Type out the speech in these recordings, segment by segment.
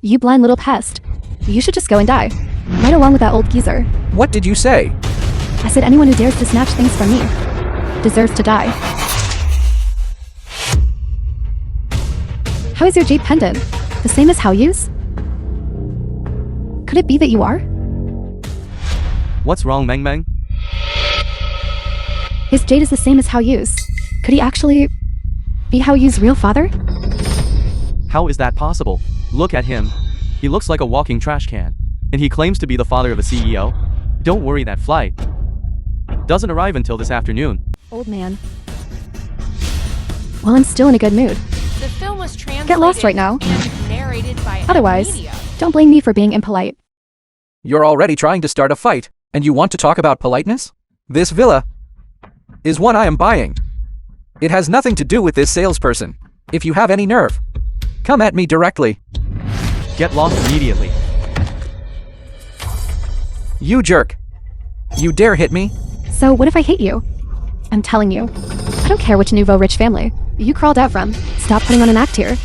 You blind little pest. You should just go and die. Right along with that old geezer. What did you say? I said anyone who dares to snatch things from me deserves to die. How is your jade pendant? The same as Haoyu's? Could it be that you are? What's wrong, Meng? His jade is the same as Haoyu's. Could he actually be Haoyu's real father? How is that possible? Look at him. He looks like a walking trash can. And he claims to be the father of a CEO. Don't worry, that flight doesn't arrive until this afternoon. Old man. Well, I'm still in a good mood. The film was translated Get lost right now. and narrated by Otherwise, media. don't blame me for being impolite. You're already trying to start a fight, and you want to talk about politeness? This villa is one I am buying. It has nothing to do with this salesperson. If you have any nerve, come at me directly. Get lost immediately. You jerk. You dare hit me? So what if I hate you? I'm telling you, I don't care which nouveau rich family you crawled out from. Stop putting on an act here.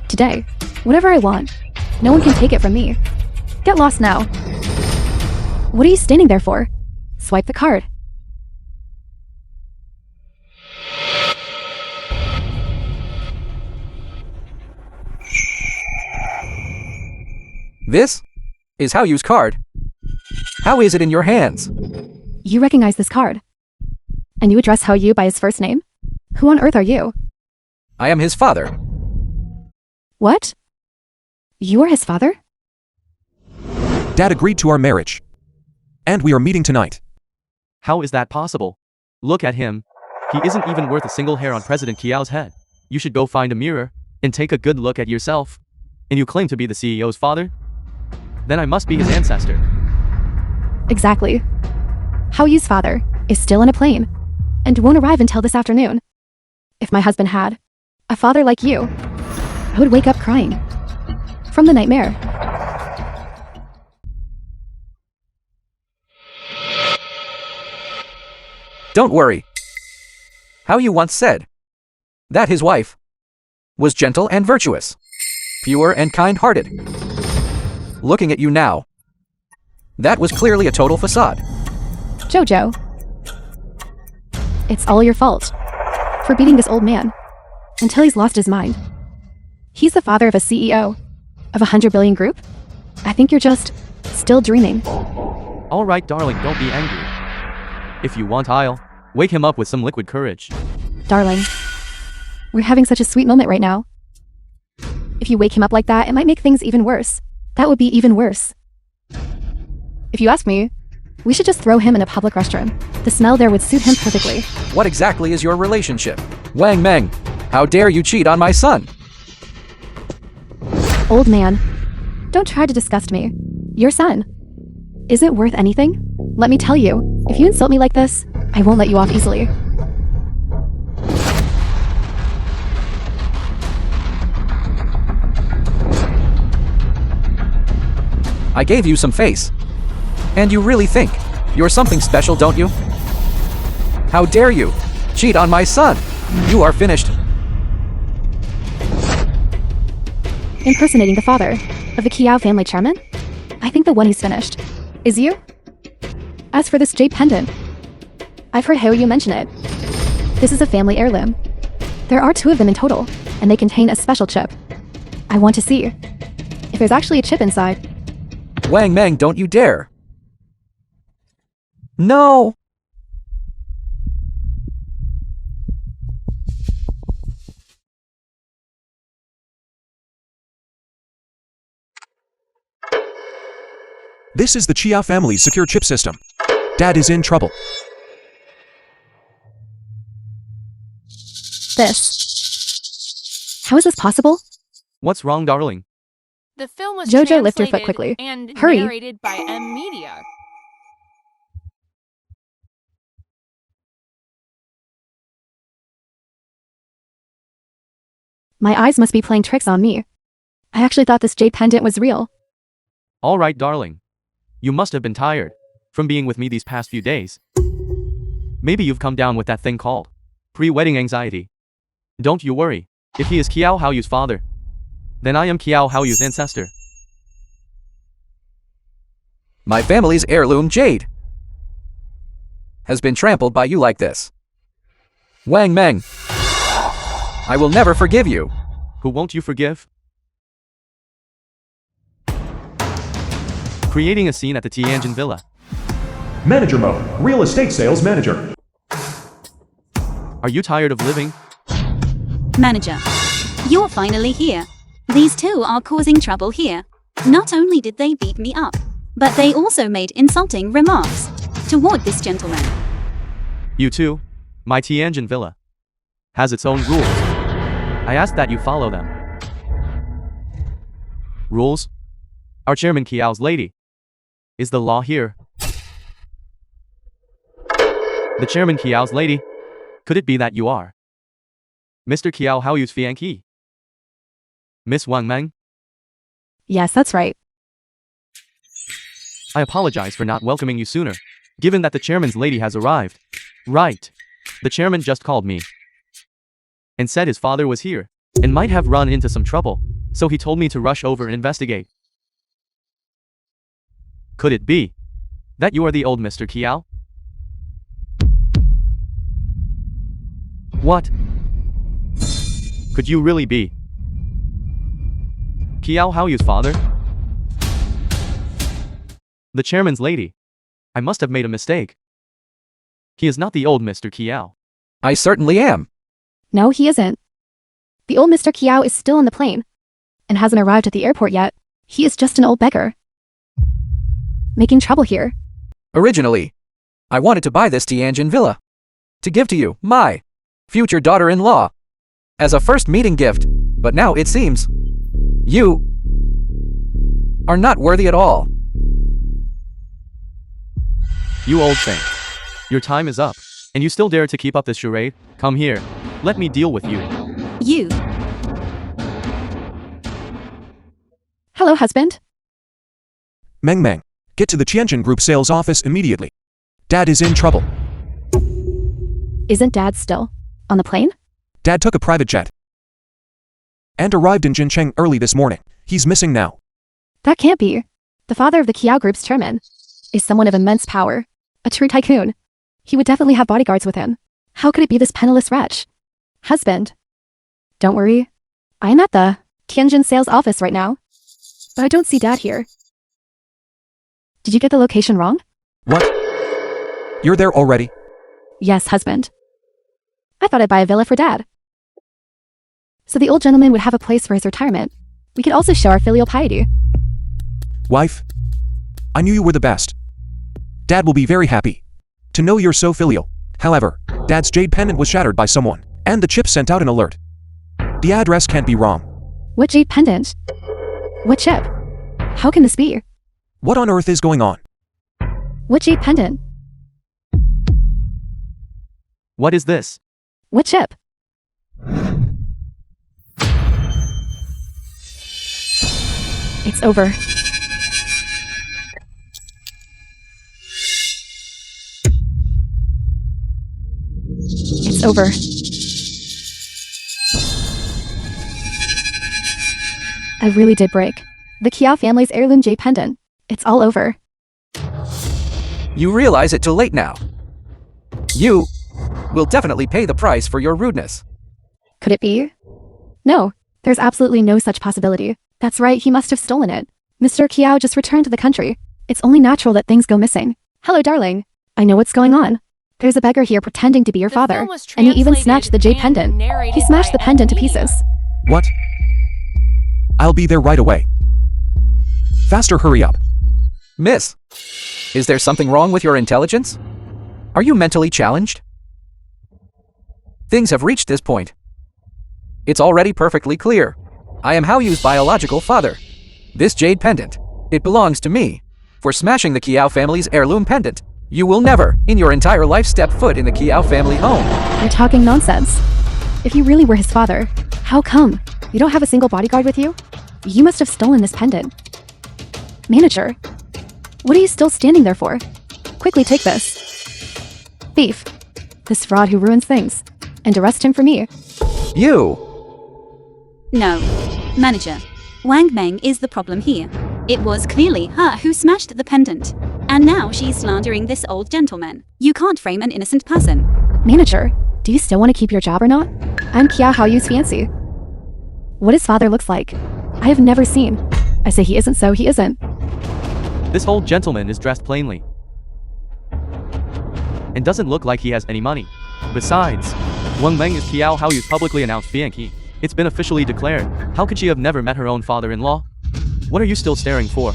Today, whatever I want, no one can take it from me. Get lost now. What are you standing there for? Swipe the card. This is Haoyu's card. How is it in your hands? You recognize this card. And you address Haoyu by his first name? Who on earth are you? I am his father. What? You are his father? Dad agreed to our marriage. And we are meeting tonight. How is that possible? Look at him. He isn't even worth a single hair on President Kiao's head. You should go find a mirror and take a good look at yourself. And you claim to be the CEO's father? Then I must be his ancestor. Exactly. Haoyu's father is still in a plane and won't arrive until this afternoon. If my husband had a father like you, I would wake up crying from the nightmare. Don't worry. Haoyu once said that his wife was gentle and virtuous, pure and kind-hearted. Looking at you now, that was clearly a total facade. Jojo, it's all your fault for beating this old man until he's lost his mind. He's the father of a CEO of a 100 billion group. I think you're just still dreaming. All right, darling, don't be angry. If you want, I'll wake him up with some liquid courage. Darling, we're having such a sweet moment right now. If you wake him up like that, it might make things even worse. That would be even worse. If you ask me, we should just throw him in a public restroom. The smell there would suit him perfectly. What exactly is your relationship? Wang Meng, how dare you cheat on my son? Old man, don't try to disgust me. Your son. Is it worth anything? Let me tell you, if you insult me like this, I won't let you off easily. I gave you some face. And you really think you're something special, don't you? How dare you cheat on my son? You are finished. Impersonating the father of the Kiao family chairman? I think the one who's finished is you. As for this jade pendant, I've heard Haoyu mention it. This is a family heirloom. There are 2 of them in total, and they contain a special chip. I want to see if there's actually a chip inside. Wang Meng, don't you dare. No! This is the Chia family's secure chip system. Dad is in trouble. This. How is this possible? What's wrong, darling? The film was Jojo, lift your foot translated quickly. and Hurry. narrated by media. My eyes must be playing tricks on me. I actually thought this jade pendant was real. All right, darling. You must have been tired from being with me these past few days. Maybe you've come down with that thing called pre-wedding anxiety. Don't you worry. If he is Kiao Haoyu's father, Then I am Kiao Haoyu's ancestor. My family's heirloom jade has been trampled by you like this. Wang Meng, I will never forgive you. Who won't you forgive? Creating a scene at the Tianjin Villa. Manager mode. Real estate sales manager. Are you tired of living? Manager, you're finally here. These two are causing trouble here. Not only did they beat me up, but they also made insulting remarks toward this gentleman. You too. My Tianjin Villa has its own rules. I ask that you follow them. Rules? Our chairman Kiao's lady. Is the law here? The chairman Kiao's lady? Could it be that you are Mr. Kiao Haoyu's fiancée? Miss Wang Meng? Yes, that's right. I apologize for not welcoming you sooner, given that the chairman's lady has arrived. Right. The chairman just called me and said his father was here and might have run into some trouble, so he told me to rush over and investigate. Could it be that you are the old Mr. Kiao? What? Could you really be Kiao Haoyu's father? The chairman's lady. I must have made a mistake. He is not the old Mr. Kiao. I certainly am. No, he isn't. The old Mr. Kiao is still on the plane and hasn't arrived at the airport yet. He is just an old beggar making trouble here. Originally, I wanted to buy this Tianjin villa to give to you, my future daughter-in-law, as a first meeting gift, but now it seems you are not worthy at all. You old thing. Your time is up, and you still dare to keep up this charade? Come here. Let me deal with you. You. Hello, husband. Meng Meng, get to the Tianjin Group sales office immediately. Dad is in trouble. Isn't Dad still on the plane? Dad took a private jet and arrived in Jincheng early this morning. He's missing now. That can't be. The father of the Kiao Group's chairman is someone of immense power, a true tycoon. He would definitely have bodyguards with him. How could it be this penniless wretch? Husband, don't worry. I'm at the Tianjin sales office right now, but I don't see Dad here. Did you get the location wrong? What? You're there already? Yes, husband. I thought I'd buy a villa for Dad, so the old gentleman would have a place for his retirement. We could also show our filial piety. Wife, I knew you were the best. Dad will be very happy to know you're so filial. However, Dad's jade pendant was shattered by someone, and the chip sent out an alert. The address can't be wrong. What jade pendant? What chip? How can this be? What on earth is going on? What jade pendant? What is this? What chip? It's over. It's over. I really did break the Kiao family's heirloom jade pendant. It's all over. You realize it too late now. You will definitely pay the price for your rudeness. Could it be? No, there's absolutely no such possibility. That's right, he must have stolen it. Mr. Kiao just returned to the country. It's only natural that things go missing. Hello, darling. I know what's going on. There's a beggar here pretending to be your The father, film was and he even translated snatched the jade and pendant. narrated He smashed by the pendant to M. Media. pieces. What? I'll be there right away. Faster, hurry up. Miss, is there something wrong with your intelligence? Are you mentally challenged? Things have reached this point. It's already perfectly clear. I am Haoyu's biological father. This jade pendant, it belongs to me. For smashing the Kiao family's heirloom pendant, you will never, in your entire life, step foot in the Kiao family home. You're talking nonsense. If you really were his father, how come? You don't have a single bodyguard with you? You must have stolen this pendant. Manager, what are you still standing there for? Quickly take this. Thief. This fraud who ruins things. And arrest him for me. You! No. Manager, Wang Meng is the problem here. It was clearly her who smashed the pendant. And now she's slandering this old gentleman. You can't frame an innocent person. Manager, do you still want to keep your job or not? I'm Kia Haoyu's fiancé. What his father looks like, I have never seen. I say he isn't, so he isn't. This old gentleman is dressed plainly and doesn't look like he has any money. Besides, Wang Meng is Kiao Haoyu's publicly announced fiancé. It's been officially declared. How could she have never met her own father-in-law? What are you still staring for?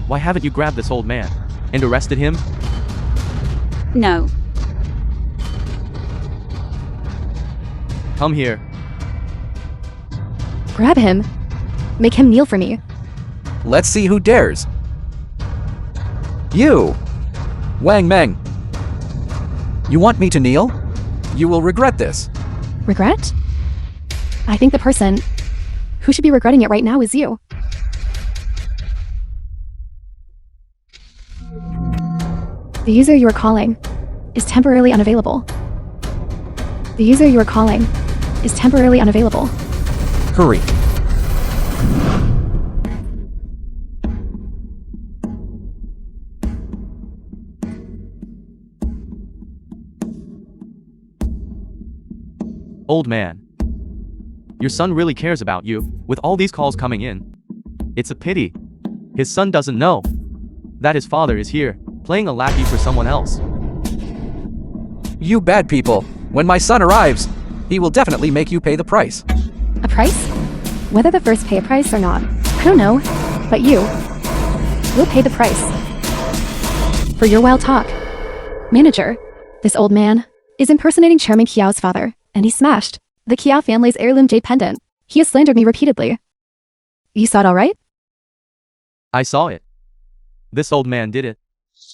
Why haven't you grabbed this old man and arrested him? No. Come here. Grab him. Make him kneel for me. Let's see who dares. You! Wang Meng. You want me to kneel? You will regret this. Regret? I think the person who should be regretting it right now is you. The user you are calling is temporarily unavailable. The user you are calling is temporarily unavailable. Hurry. Old man. Your son really cares about you, with all these calls coming in. It's a pity. His son doesn't know that his father is here, playing a lackey for someone else. You bad people. When my son arrives, he will definitely make you pay the price. A price? Whether the first pay a price or not, I don't know, but you'll pay the price. For your wild talk. Manager, this old man is impersonating Chairman Kiao's father, and he smashed the Kiao family's heirloom jade pendant. He has slandered me repeatedly. You saw it all right? I saw it. This old man did it.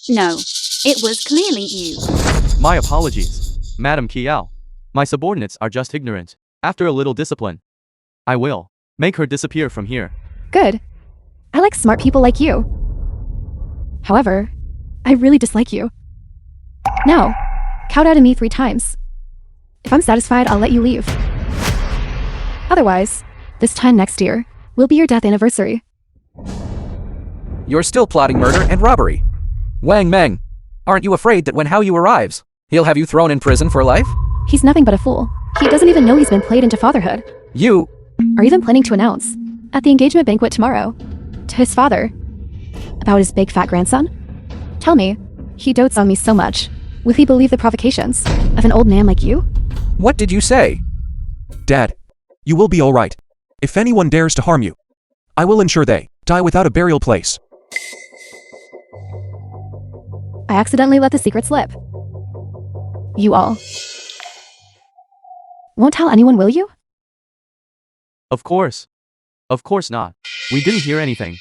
No. It was clearly you. My apologies, Madam Kiao. My subordinates are just ignorant. After a little discipline, I will make her disappear from here. Good. I like smart people like you. However, I really dislike you. Now, kowtow to me 3 times. If I'm satisfied, I'll let you leave. Otherwise, this time next year will be your death anniversary. You're still plotting murder and robbery. Wang Meng, aren't you afraid that when Haoyu arrives, he'll have you thrown in prison for life? He's nothing but a fool. He doesn't even know he's been played into fatherhood. You... Are even planning to announce, at the engagement banquet tomorrow, to his father, about his big fat grandson? Tell me, he dotes on me so much. Will he believe the provocations of an old man like you? What did you say? Dad, you will be all right. If anyone dares to harm you, I will ensure they die without a burial place. I accidentally let the secret slip. You all won't tell anyone, will you? Of course. Of course not. We didn't hear anything.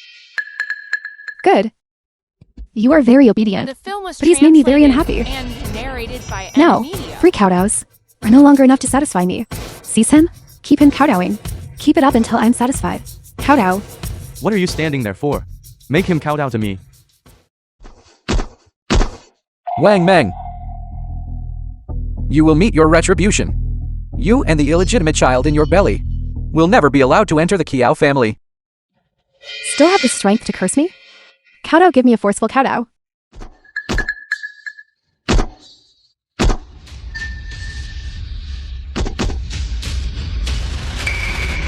Good. You are very obedient. The film was But he's made me very translated unhappy. and narrated by Now, Media. free kowtows are no longer enough to satisfy me. Seize him, keep him kowtowing. Keep it up until I'm satisfied. Kowtow. What are you standing there for? Make him kowtow to me. Wang Meng. You will meet your retribution. You and the illegitimate child in your belly will never be allowed to enter the Kiao family. Still have the strength to curse me? Kowtow, give me a forceful kowtow.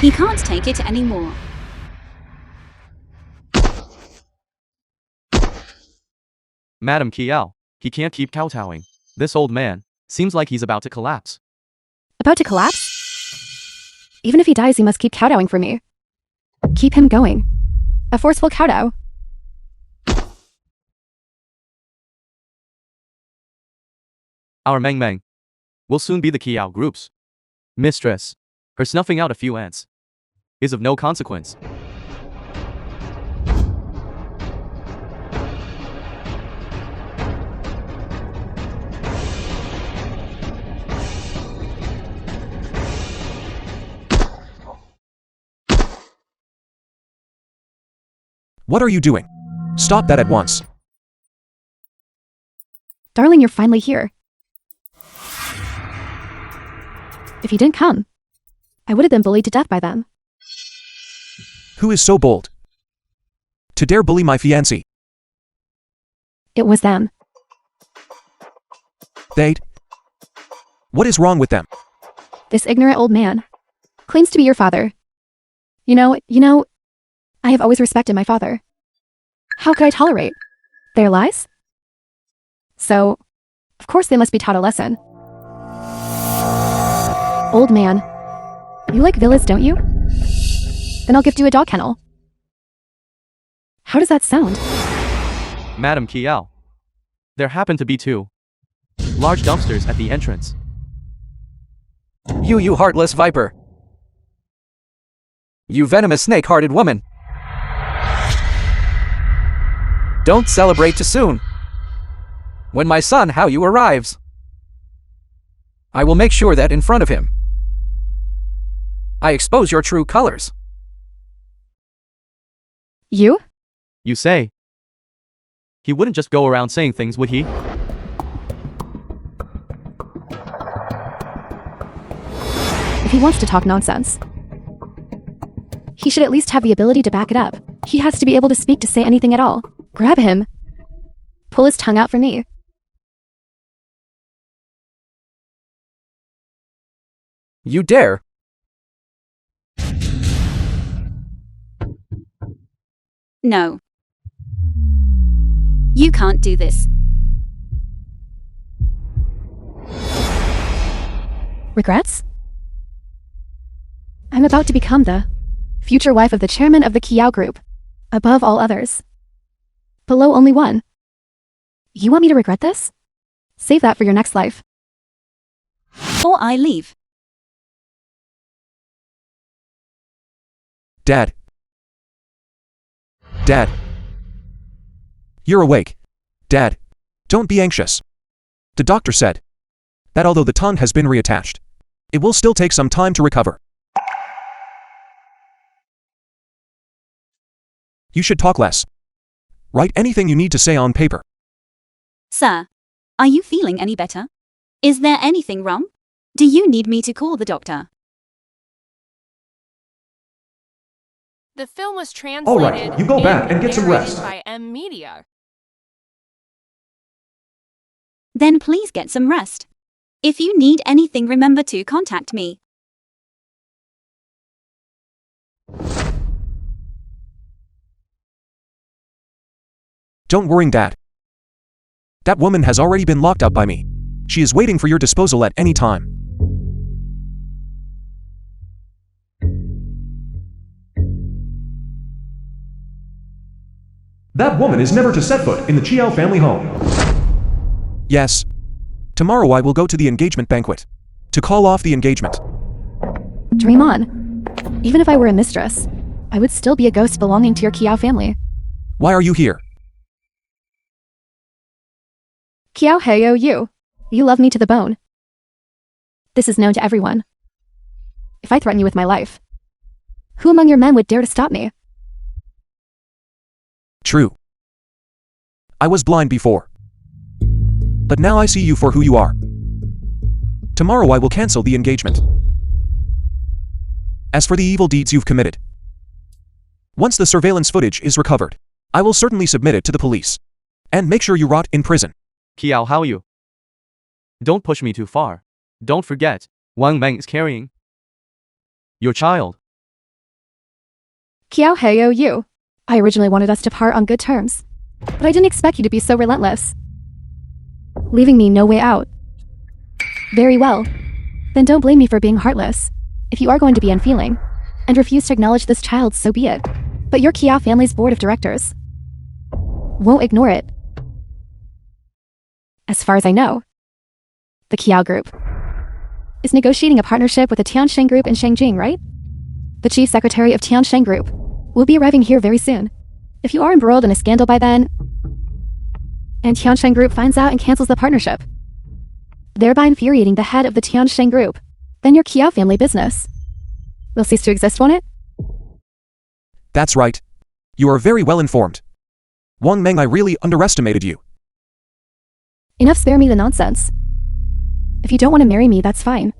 He can't take it anymore. Madam Kiao, he can't keep kowtowing. This old man seems like he's about to collapse. About to collapse? Even if he dies, he must keep kowtowing for me. Keep him going. A forceful kowtow. Our Meng Meng will soon be the Kiao group's mistress. Her snuffing out a few ants is of no consequence. What are you doing? Stop that at once. Darling, you're finally here. If you didn't come, I would have been bullied to death by them. Who is so bold to dare bully my fiancé? It was them. They? What is wrong with them? This ignorant old man claims to be your father. You know, I have always respected my father. How could I tolerate their lies? So, of course they must be taught a lesson. Old man, you like villas, don't you? Then I'll gift you a dog kennel. How does that sound? Madam Kiao. There happen to be two large dumpsters at the entrance. You heartless viper. You venomous snake-hearted woman. Don't celebrate too soon. When my son Hao Yu arrives, I will make sure that in front of him, I expose your true colors. You? You say. He wouldn't just go around saying things, would he? If he wants to talk nonsense, he should at least have the ability to back it up. He has to be able to speak to say anything at all. Grab him. Pull his tongue out for me. You dare? No. You can't do this. Regrets? I'm about to become the future wife of the chairman of the Kiao Group, above all others. Below only one. You want me to regret this? Save that for your next life. Or I leave. Dad. Dad. You're awake. Dad. Don't be anxious. The doctor said that although the tongue has been reattached, it will still take some time to recover. You should talk less. Write anything you need to say on paper. Sir, are you feeling any better? Is there anything wrong? Do you need me to call the doctor? The film was translated All right, you go back and get some narrated rest. by Media. Then please get some rest. If you need anything, remember to contact me. Don't worry, Dad. That woman has already been locked up by me. She is waiting for your disposal at any time. That woman is never to set foot in the Chiao family home. Yes. Tomorrow I will go to the engagement banquet to call off the engagement. Dream on. Even if I were a mistress, I would still be a ghost belonging to your Kiao family. Why are you here? Kiao Heyo Yu. You love me to the bone. This is known to everyone. If I threaten you with my life, who among your men would dare to stop me? True. I was blind before. But now I see you for who you are. Tomorrow I will cancel the engagement. As for the evil deeds you've committed, once the surveillance footage is recovered, I will certainly submit it to the police. And make sure you rot in prison. Kiao, how are you? Don't push me too far. Don't forget, Wang Meng is carrying your child. Kiao Heyo Yu. I originally wanted us to part on good terms, but I didn't expect you to be so relentless, leaving me no way out. Very well. Then don't blame me for being heartless. If you are going to be unfeeling and refuse to acknowledge this child, so be it. But your Kiao family's board of directors won't ignore it. As far as I know, the Kiao Group is negotiating a partnership with the Tiansheng Group in Shangjing, right? The chief secretary of Tiansheng Group will be arriving here very soon. If you are embroiled in a scandal by then, and Tiansheng Group finds out and cancels the partnership, thereby infuriating the head of the Tiansheng Group, then your Kiao family business will cease to exist, won't it? That's right. You are very well informed. Wang Meng, I really underestimated you. Enough, spare me the nonsense. If you don't want to marry me, that's fine.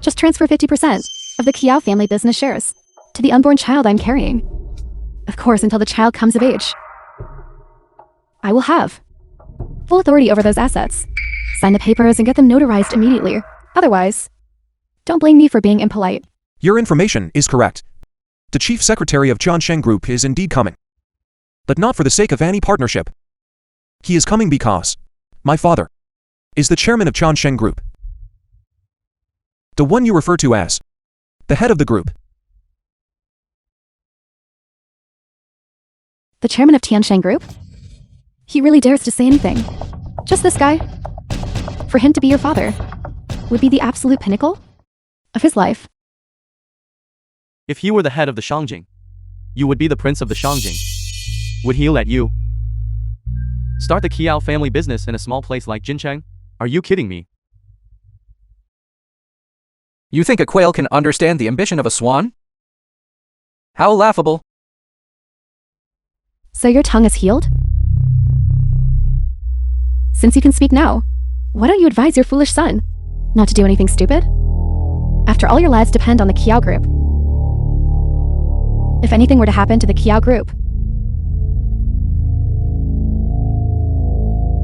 Just transfer 50%. of the Kiao family business shares to the unborn child I'm carrying. Of course, until the child comes of age. I will have full authority over those assets. Sign the papers and get them notarized immediately. Otherwise, don't blame me for being impolite. Your information is correct. The chief secretary of Tiansheng Group is indeed coming. But not for the sake of any partnership. He is coming because my father is the chairman of Tiansheng Group. The one you refer to as the head of the group. The chairman of Tiansheng Group? He really dares to say anything. Just this guy? For him to be your father would be the absolute pinnacle of his life. If he were the head of the Shangjing, you would be the prince of the Shangjing. Would he let you start the Kiao family business in a small place like Jincheng? Are you kidding me? You think a quail can understand the ambition of a swan? How laughable. So your tongue is healed? Since you can speak now, why don't you advise your foolish son not to do anything stupid? After all, your lives depend on the Kiao Group. If anything were to happen to the Kiao Group,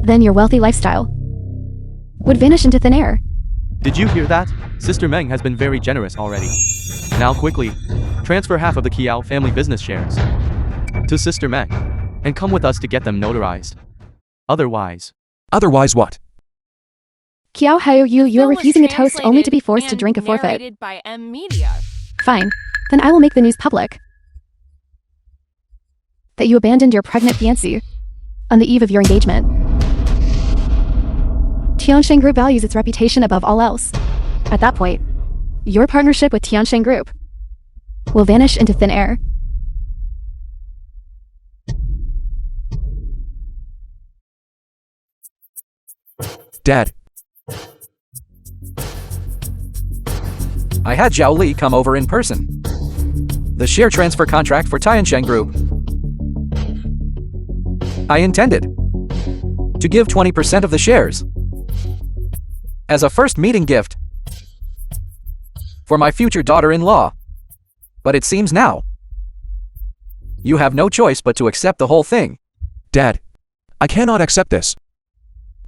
then your wealthy lifestyle would vanish into thin air. Did you hear that? Sister Meng has been very generous already. Now quickly, transfer half of the Kiao family business shares to Sister Meng and come with us to get them notarized. Otherwise What? Kiao Hayo you are Film was refusing a toast only to be translated forced to and drink a forfeit. narrated by M Media. Fine. Then I will make the news public that you abandoned your pregnant fiancée on the eve of your engagement. Tiansheng Group values its reputation above all else. At that point, your partnership with Tiansheng Group will vanish into thin air. Dad, I had Zhao Li come over in person. The share transfer contract for Tiansheng Group. I intended to give 20% of the shares as a first meeting gift for my future daughter-in-law. But it seems now you have no choice but to accept the whole thing. Dad, I cannot accept this.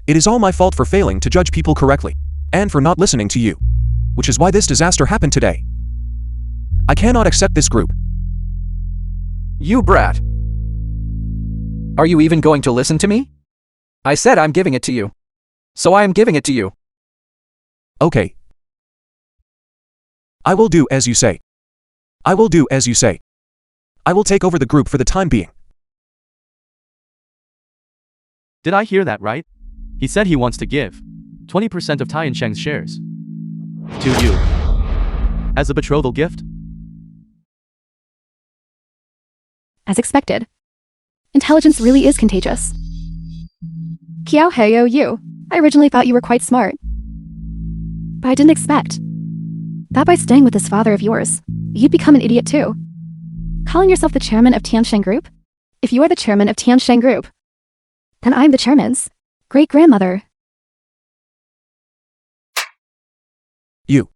It is all my fault for failing to judge people correctly, and for not listening to you, which is why this disaster happened today. I cannot accept this group. You brat. Are you even going to listen to me? I said I'm giving it to you. So I am giving it to you. Okay. I will do as you say. I will do as you say. I will take over the group for the time being. did I hear that right? He said he wants to give 20% of Tiansheng's shares to you as a betrothal gift? As expected. Intelligence really is contagious. Kiao Heyo, you. I originally thought you were quite smart. But I didn't expect that by staying with this father of yours, you'd become an idiot too. Calling yourself the chairman of Tiansheng Group? If you are the chairman of Tiansheng Group, then I'm the chairman's great-grandmother. You.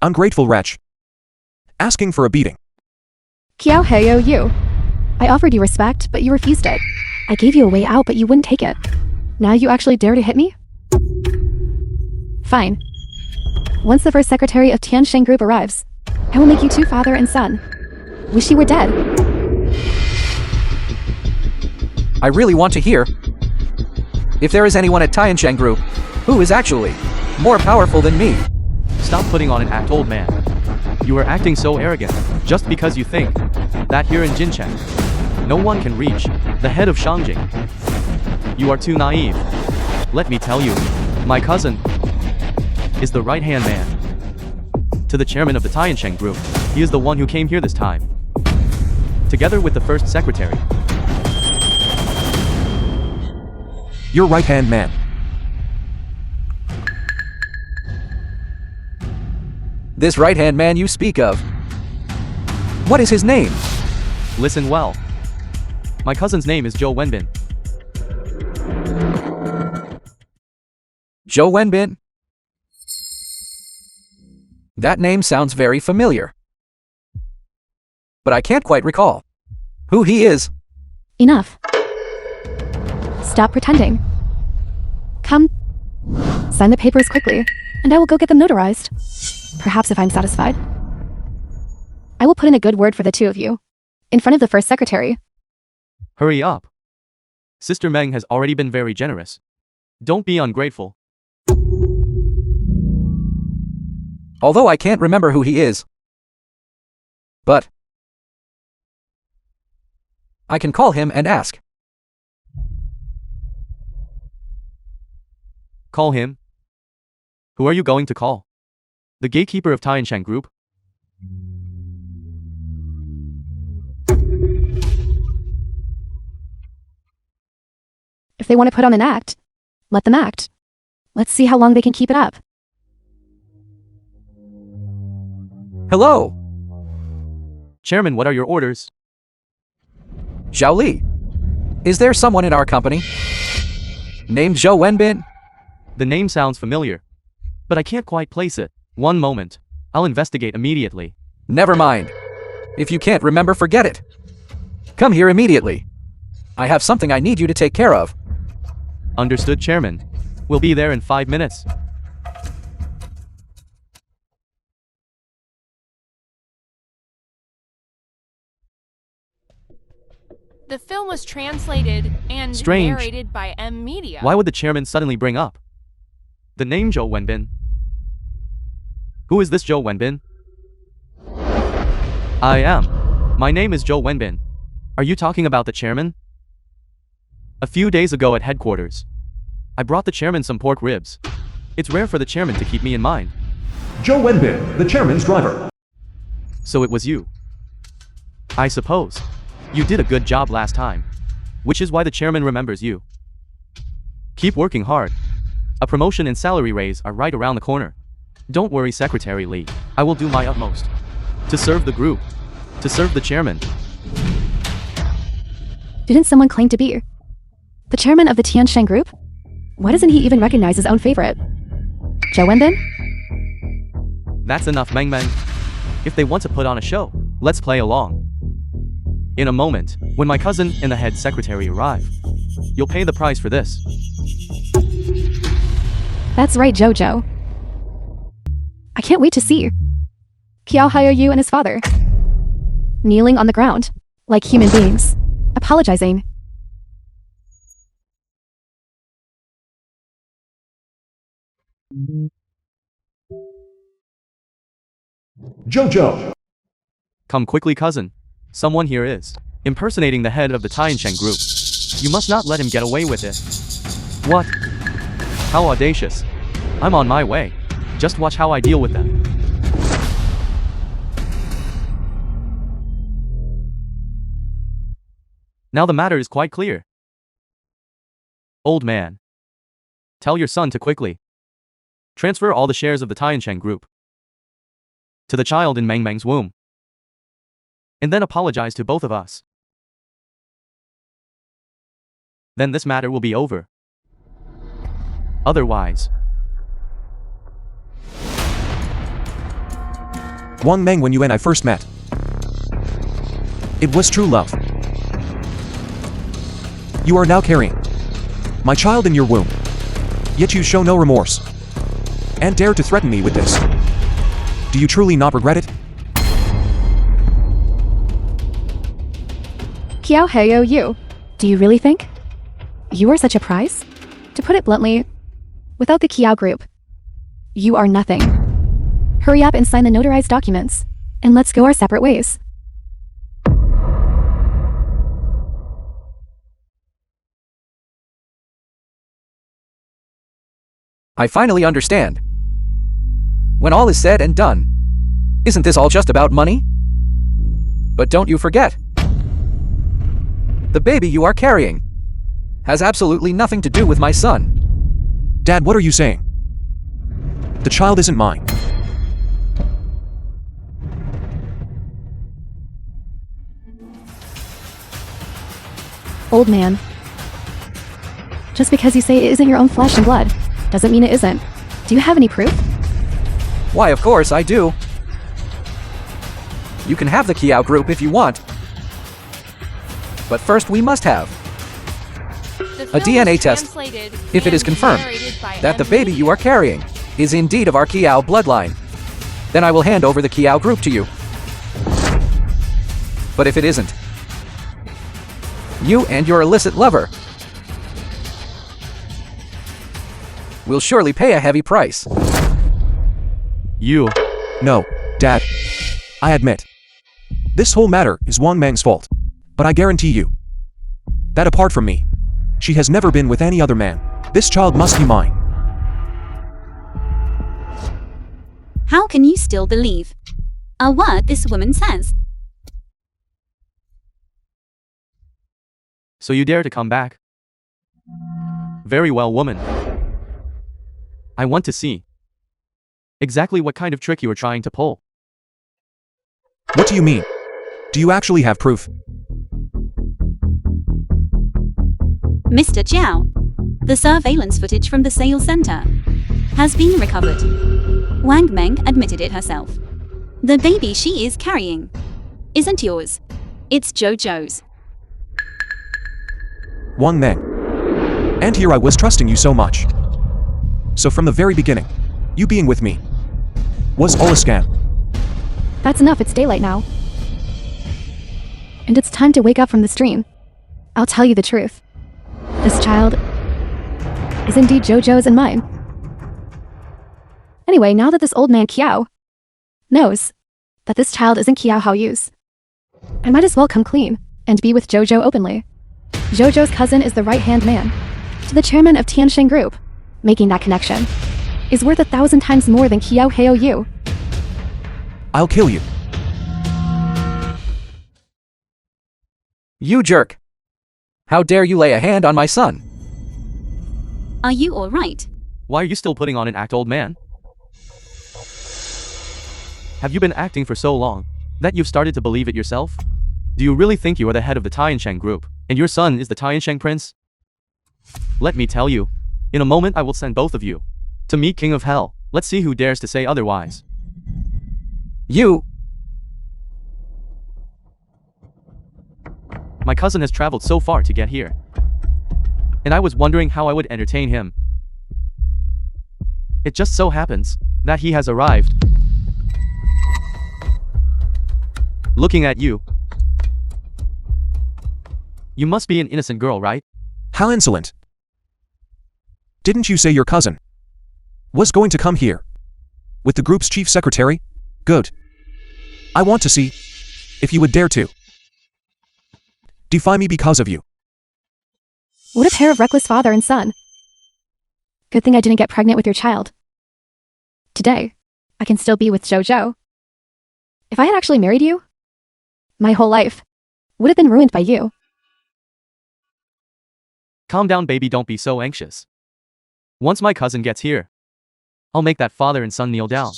Ungrateful wretch. Asking for a beating. Kiao Heyo, you. I offered you respect, but you refused it. I gave you a way out, but you wouldn't take it. Now you actually dare to hit me? Fine. Once the first secretary of Tiansheng Group arrives, I will make you two father and son. Wish you were dead. I really want to hear if there is anyone at Tiansheng Group who is actually more powerful than me. Stop putting on an act, old man. You are acting so arrogant just because you think that here in Jincheng, no one can reach the head of Shangjing. You are too naive. Let me tell you, my cousin is the right-hand man to the chairman of the Tiansheng Group. He is the one who came here this time, together with the first secretary. Your right-hand man. This right-hand man you speak of, what is his name? Listen well. My cousin's name is Zhou Wenbin. Zhou Wenbin? That name sounds very familiar. But I can't quite recall who he is. Enough. Stop pretending. Come. Sign the papers quickly, and I will go get them notarized. Perhaps if I'm satisfied. I will put in a good word for the two of you. In front of the first secretary. Hurry up. Sister Meng has already been very generous. Don't be ungrateful. Although I can't remember who he is. But I can call him and ask. Call him. Who are you going to call? The gatekeeper of Tianshan Group? If they want to put on an act, let them act. Let's see how long they can keep it up. Hello, Chairman, what are your orders? Zhao Li. Is there someone in our company named Zhou Wenbin? The name sounds familiar, but I can't quite place it. One moment. I'll investigate immediately. Never mind. If you can't remember, forget it. Come here immediately. I have something I need you to take care of. Understood, Chairman. We'll be there in 5 minutes. The film was translated and Strange. narrated by M Media. Why would the chairman suddenly bring up the name Zhou Wenbin? Who is this Zhou Wenbin? I am. My name is Zhou Wenbin. Are you talking about the chairman? A few days ago at headquarters, I brought the chairman some pork ribs. It's rare for the chairman to keep me in mind. Joe Wenbin, the chairman's driver. So it was you. I suppose. You did a good job last time, which is why the chairman remembers you. Keep working hard. A promotion and salary raise are right around the corner. Don't worry, Secretary Lee. I will do my utmost to serve the group, to serve the chairman. Didn't someone claim to be the chairman of the Tianshan Group? Why doesn't he even recognize his own favorite? Zhou Wenbin? That's enough, Meng Meng. If they want to put on a show, let's play along. In a moment, when my cousin and the head secretary arrive, you'll pay the price for this. That's right, Jojo. I can't wait to see Kiao Haiyu and his father kneeling on the ground, like human beings, apologizing. Jojo. Come quickly, cousin. Someone here is impersonating the head of the Tianshan Group. You must not let him get away with it. What? How audacious. I'm on my way. Just watch how I deal with them. Now the matter is quite clear. Old man, tell your son to quickly transfer all the shares of the Tianshan Group to the child in Meng Meng's womb, and then apologize to both of us. Then this matter will be over. Otherwise, Wang Meng, when you and I first met, it was true love. You are now carrying my child in your womb, yet you show no remorse and dare to threaten me with this. Do you truly not regret it? Kiao Haiyu, do you really think you are such a prize? To put it bluntly, without the Kiao Group, you are nothing. Hurry up and sign the notarized documents, and let's go our separate ways. I finally understand. When all is said and done, isn't this all just about money? But don't you forget, the baby you are carrying has absolutely nothing to do with my son. Dad, what are you saying? The child isn't mine. Old man, just because you say it isn't your own flesh and blood, doesn't mean it isn't. Do you have any proof? Why, of course I do. You can have the Kiao group if you want. But first we must have The a film DNA was test. translated If it is and confirmed narrated by that the M. baby you are carrying is indeed of our Kiao bloodline, then I will hand over the Kiao group to you. But if it isn't, you and your illicit lover will surely pay a heavy price. You. No, Dad. I admit. This whole matter is Wang Meng's fault. But I guarantee you that apart from me, she has never been with any other man. This child must be mine. How can you still believe a word this woman says? So you dare to come back? Very well, woman. I want to see exactly what kind of trick you are trying to pull. What do you mean? Do you actually have proof? Mr. Jiao, the surveillance footage from the sales center has been recovered. Wang Meng admitted it herself. The baby she is carrying isn't yours. It's Jojo's. Wang Meng. And here I was trusting you so much. So from the very beginning, you being with me was all a scam. That's enough, it's daylight now. And it's time to wake up from this dream. I'll tell you the truth. This child is indeed Jojo's and mine. Anyway, now that this old man Kiao knows that this child isn't Kiao Haoyu's, I might as well come clean and be with Jojo openly. Jojo's cousin is the right-hand man to the chairman of Tiansheng Group. Making that connection is worth 1,000 times more than Kiao Haoyu. I'll kill you. You jerk! How dare you lay a hand on my son? Are you all right? Why are you still putting on an act, old man? Have you been acting for so long that you've started to believe it yourself? Do you really think you are the head of the Tiansheng Group, and your son is the Tiansheng Prince? Let me tell you, in a moment I will send both of you to meet King of Hell. Let's see who dares to say otherwise. You... My cousin has traveled so far to get here, and I was wondering how I would entertain him. It just so happens that he has arrived. Looking at you. You must be an innocent girl, right? How insolent. Didn't you say your cousin was going to come here with the group's chief secretary? Good. I want to see if you would dare to defy me because of you. What a pair of reckless father and son. Good thing I didn't get pregnant with your child. Today, I can still be with Jojo. If I had actually married you, my whole life would have been ruined by you. Calm down, baby, don't be so anxious. Once my cousin gets here, I'll make that father and son kneel down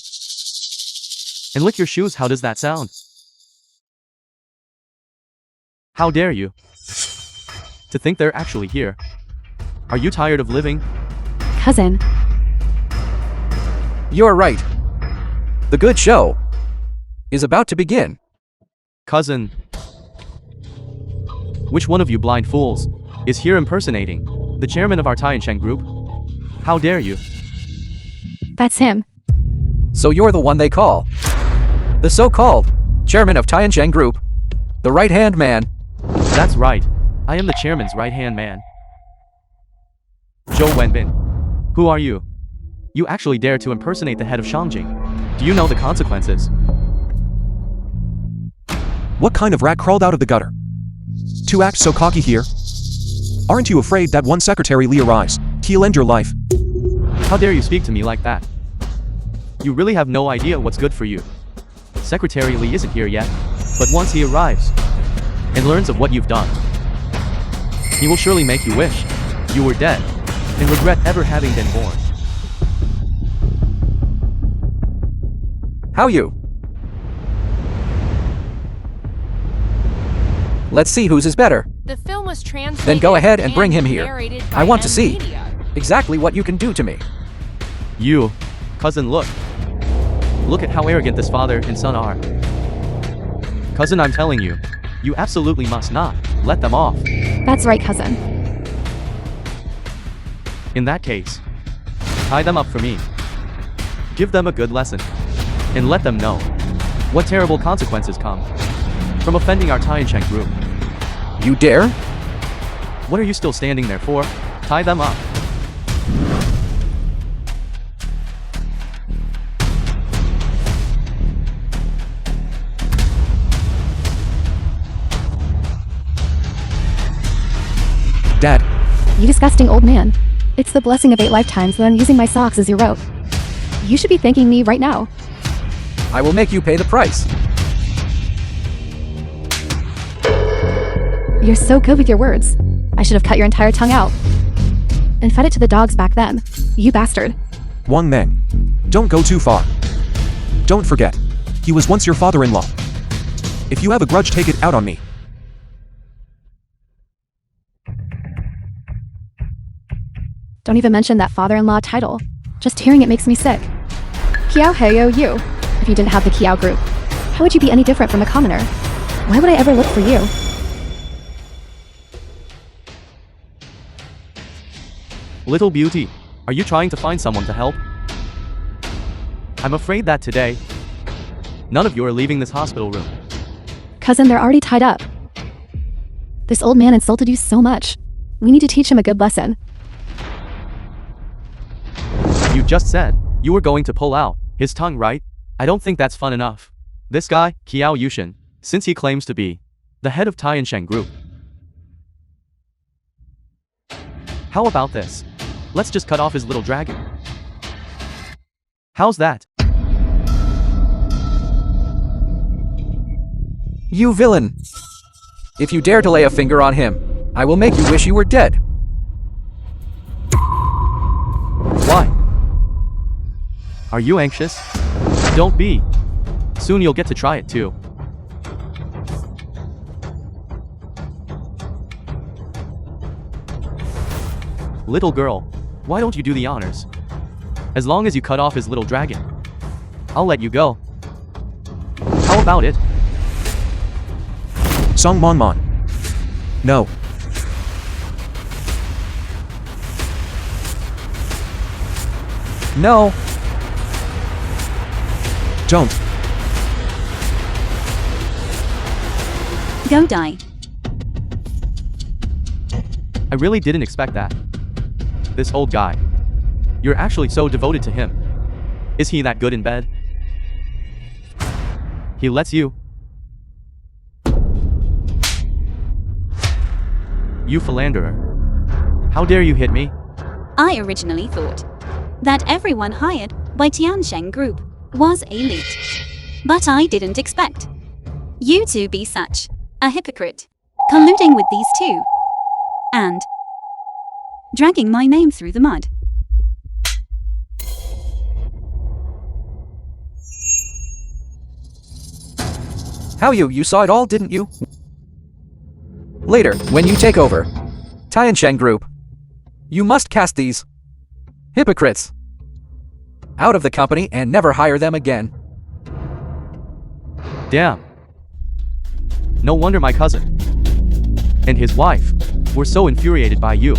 and lick your shoes. How does that sound? How dare you? To think they're actually here. Are you tired of living? Cousin, You're right. The good show is about to begin. Cousin. Which one of you blind fools is here impersonating the chairman of our Tiansheng Group? How dare you? that's him. So you're the one they call the so-called chairman of Tiansheng Group, the right-hand man. That's right. I am the chairman's right-hand man. Zhou Wenbin. Who are you? You actually dare to impersonate the head of Shangjing. Do you know the consequences? What kind of rat crawled out of the gutter to act so cocky here? Aren't you afraid that one secretary Li arrives, he'll end your life? How dare you speak to me like that? You really have no idea what's good for you. Secretary Li isn't here yet, but once he arrives and learns of what you've done, he will surely make you wish you were dead and regret ever having been born. How you? Let's see whose is better. The film was translated. Then go ahead and bring him here. narrated I by want to M. see Media. exactly what you can do to me. You, cousin, look. Look at how arrogant this father and son are. Cousin, I'm telling you, you absolutely must not let them off. That's right, cousin. In that case, tie them up for me. Give them a good lesson, and let them know what terrible consequences come from offending our Tiansheng group. You dare? What are you still standing there for? Tie them up. Dad, You disgusting old man. It's the blessing of 8 lifetimes that I'm using my socks as your rope. You should be thanking me right now. I will make you pay the price. You're so good with your words. I should have cut your entire tongue out and fed it to the dogs back then. You bastard. Wang Meng. Don't go too far. Don't forget, he was once your father-in-law. If you have a grudge, take it out on me. Don't even mention that father-in-law title. Just hearing it makes me sick. Kiao Heyo you. If you didn't have the Kiao group, how would you be any different from a commoner? Why would I ever look for you? Little beauty, are you trying to find someone to help? I'm afraid that today, none of you are leaving this hospital room. Cousin, they're already tied up. This old man insulted you so much. We need to teach him a good lesson. You just said you were going to pull out his tongue, right? I don't think that's fun enough. This guy, Kiao Yushin, since he claims to be the head of Tiansheng Group. How about this? Let's just cut off his little dragon. How's that? You villain! If you dare to lay a finger on him, I will make you wish you were dead. Why? Are you anxious? Don't be. Soon you'll get to try it too. Little girl, why don't you do the honors? As long as you cut off his little dragon, I'll let you go. How about it? Song Mon Mon. No. No. Don't. Go die. I really didn't expect that. This old guy. You're actually so devoted to him. Is he that good in bed? He lets you. You philanderer. How dare you hit me? I originally thought that everyone hired by Tiansheng Group was elite. But I didn't expect you to be such a hypocrite, colluding with these two and dragging my name through the mud. How you saw it all, didn't you? Later, when you take over Tiansheng Group, you must cast these hypocrites out of the company and never hire them again. Damn. No wonder my cousin and his wife were so infuriated by you.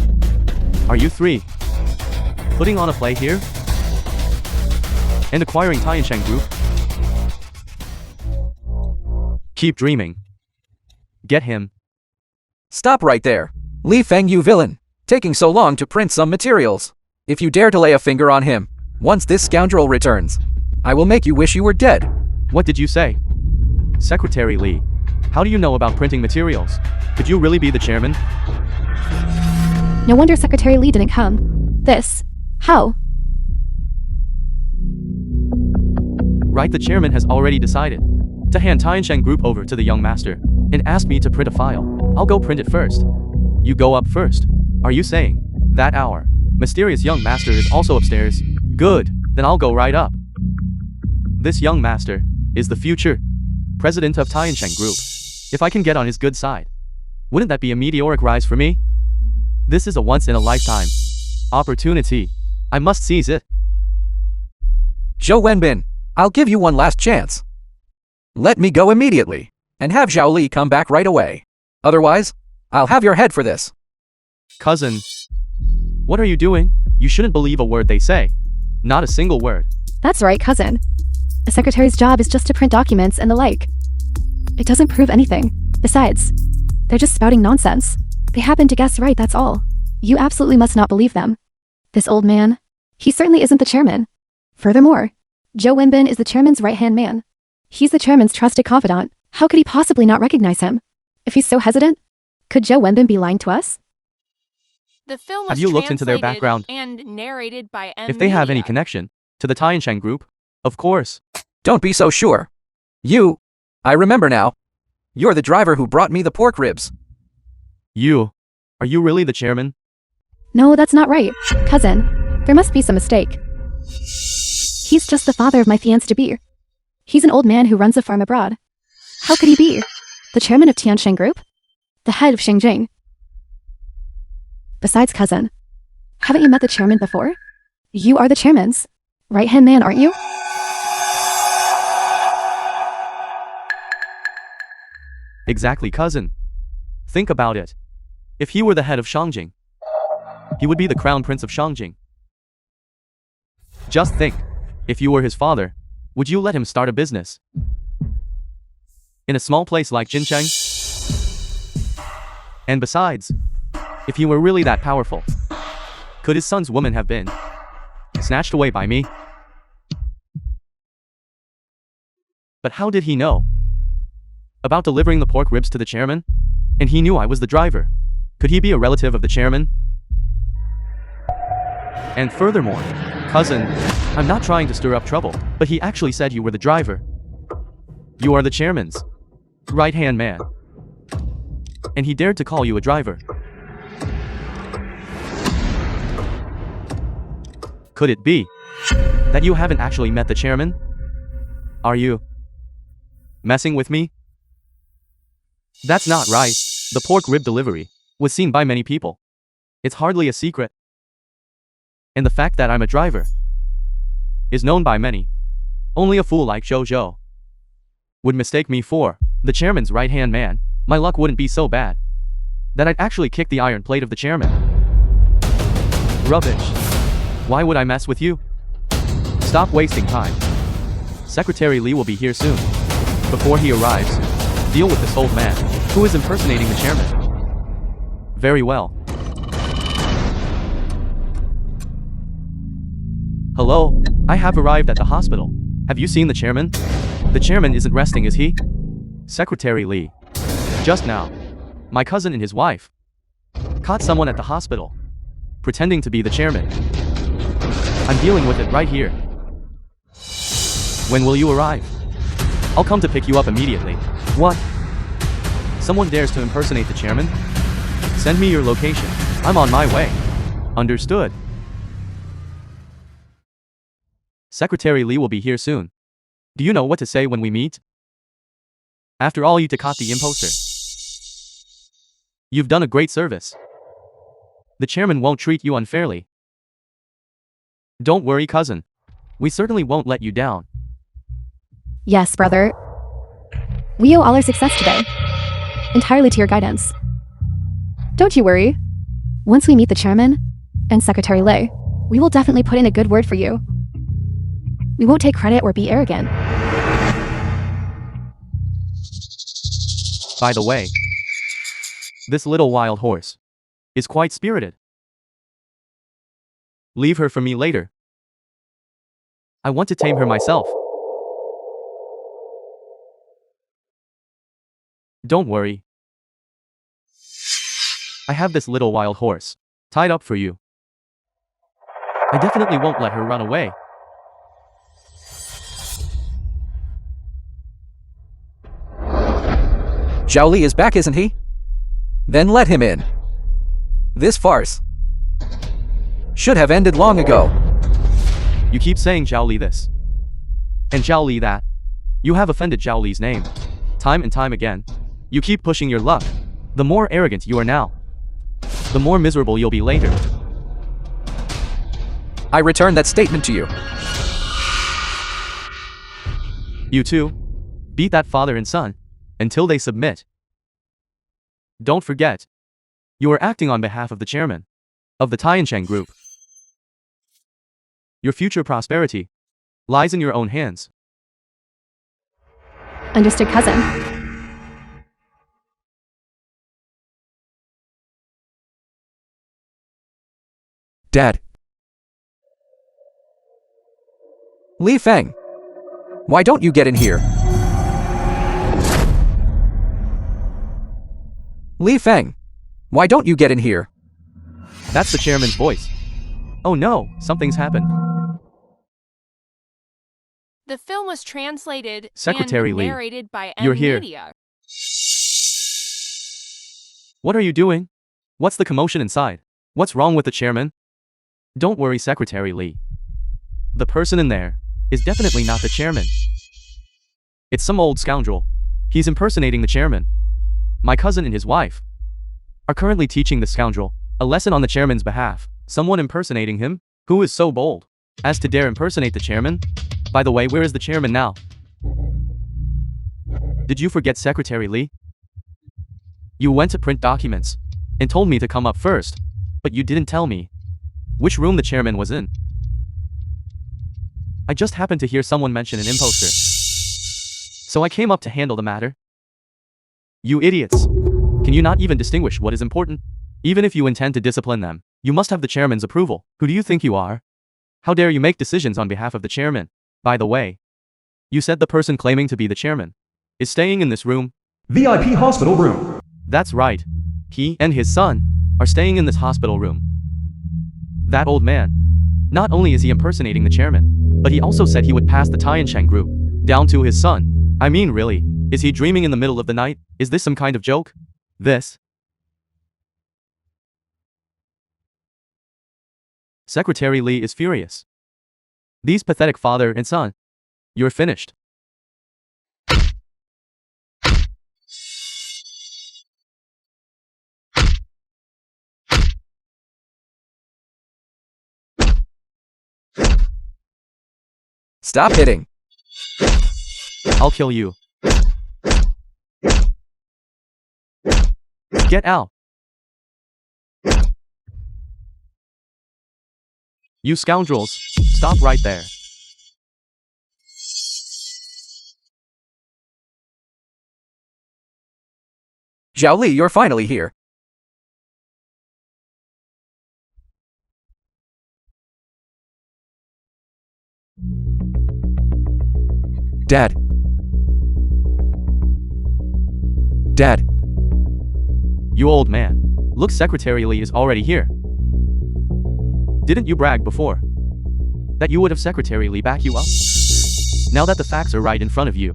Are you three putting on a play here? And acquiring Tiansheng Group? Keep dreaming. Get him. Stop right there. Li Feng, you villain. Taking so long to print some materials. If you dare to lay a finger on him, once this scoundrel returns, I will make you wish you were dead. What did you say? Secretary Li, how do you know about printing materials? Could you really be the chairman? No wonder Secretary Lee didn't come. How? Right, the chairman has already decided to hand Tiansheng Group over to the young master and asked me to print a file. I'll go print it first. You go up first. Are you saying that our mysterious young master is also upstairs? Good, then I'll go right up. This young master is the future president of Tiansheng Group. If I can get on his good side, wouldn't that be a meteoric rise for me? This is a once-in-a-lifetime opportunity. I must seize it. Zhou Wenbin, I'll give you one last chance. Let me go immediately, and have Zhao Li come back right away. Otherwise, I'll have your head for this. Cousin. What are you doing? You shouldn't believe a word they say. Not a single word. That's right, cousin. A secretary's job is just to print documents and the like. It doesn't prove anything. Besides, they're just spouting nonsense. They happen to guess right, that's all. You absolutely must not believe them. This old man, he certainly isn't the chairman. Furthermore, Zhou Wenbin is the chairman's right-hand man. He's the chairman's trusted confidant. How could he possibly not recognize him? If he's so hesitant, could Zhou Wenbin be lying to us? The film was Have you looked into their translated background? and narrated by M. If they have any Media. connection to the Tiansheng group, of course. Don't be so sure. I remember now. You're the driver who brought me the pork ribs. Are you really the chairman? No, that's not right. Cousin, there must be some mistake. He's just the father of my fiancé-to-be. He's an old man who runs a farm abroad. How could he be? The chairman of Tiansheng Group? The head of Xingjing? Besides, cousin, haven't you met the chairman before? You are the chairman's right-hand man, aren't you? Exactly, cousin. Think about it. If he were the head of Shangjing, he would be the crown prince of Shangjing. Just think, if you were his father, would you let him start a business? In a small place like Jincheng? And besides, if he were really that powerful, could his son's woman have been snatched away by me? But how did he know about delivering the pork ribs to the chairman? And he knew I was the driver. Could he be a relative of the chairman? And furthermore, cousin, I'm not trying to stir up trouble, but he actually said you were the driver. You are the chairman's right-hand man. And he dared to call you a driver. Could it be that you haven't actually met the chairman? Are you messing with me? That's not right. The pork rib delivery was seen by many people. It's hardly a secret. And the fact that I'm a driver is known by many. Only a fool like Zhou would mistake me for the chairman's right-hand man. My luck wouldn't be so bad that I'd actually kick the iron plate of the chairman. Rubbish. Why would I mess with you? Stop wasting time. Secretary Li will be here soon. Before he arrives, deal with this old man who is impersonating the chairman. Very well. Hello, I have arrived at the hospital. Have you seen the chairman? The chairman isn't resting, is he? Secretary Li. Just now, my cousin and his wife caught someone at the hospital, pretending to be the chairman. I'm dealing with it right here. When will you arrive? I'll come to pick you up immediately. What? Someone dares to impersonate the chairman? Send me your location. I'm on my way. Understood. Secretary Li will be here soon. Do you know what to say when we meet? After all, you caught the imposter. You've done a great service. The chairman won't treat you unfairly. Don't worry, cousin. We certainly won't let you down. Yes, brother. We owe all our success today, entirely to your guidance. Don't you worry. Once we meet the chairman and Secretary Lei, we will definitely put in a good word for you. We won't take credit or be arrogant. By the way, this little wild horse is quite spirited. Leave her for me later. I want to tame her myself. Don't worry. I have this little wild horse tied up for you. I definitely won't let her run away. Zhao Li is back, isn't he? Then let him in. This farce should have ended long ago. You keep saying Zhao Li this and Zhao Li that. You have offended Zhao Li's name time and time again. You keep pushing your luck. The more arrogant you are now, the more miserable you'll be later. I return that statement to you. You two, beat that father and son until they submit. Don't forget, you are acting on behalf of the chairman of the Tiancheng group. Your future prosperity lies in your own hands. Understood, cousin. Dad, Li Feng, why don't you get in here? Li Feng, why don't you get in here? That's the chairman's voice. Oh no, something's happened. The film was translated Secretary and Lee, narrated by you're here. Media. What are you doing? What's the commotion inside? What's wrong with the chairman? Don't worry, Secretary Lee. The person in there is definitely not the chairman. It's some old scoundrel. He's impersonating the chairman. My cousin and his wife are currently teaching the scoundrel a lesson on the chairman's behalf. Someone impersonating him? Who is so bold as to dare impersonate the chairman? By the way, where is the chairman now? Did you forget, Secretary Lee? You went to print documents and told me to come up first, but you didn't tell me which room the chairman was in. I just happened to hear someone mention an imposter, so I came up to handle the matter. You idiots! Can you not even distinguish what is important? Even if you intend to discipline them, you must have the chairman's approval. Who do you think you are? How dare you make decisions on behalf of the chairman? By the way, you said the person claiming to be the chairman is staying in this room. VIP hospital room. That's right. He and his son are staying in this hospital room. That old man, not only is he impersonating the chairman, but he also said he would pass the Tiancheng group down to his son. I mean, really, is he dreaming in the middle of the night? Is this some kind of joke? This? Secretary Lee is furious. These pathetic father and son. You're finished. Stop hitting. I'll kill you. Get out. You scoundrels, stop right there. Zhao Li, you're finally here. Dad. Dad. You old man. Look, Secretary Lee is already here. Didn't you brag before that you would have Secretary Lee back you up? Now that the facts are right in front of you,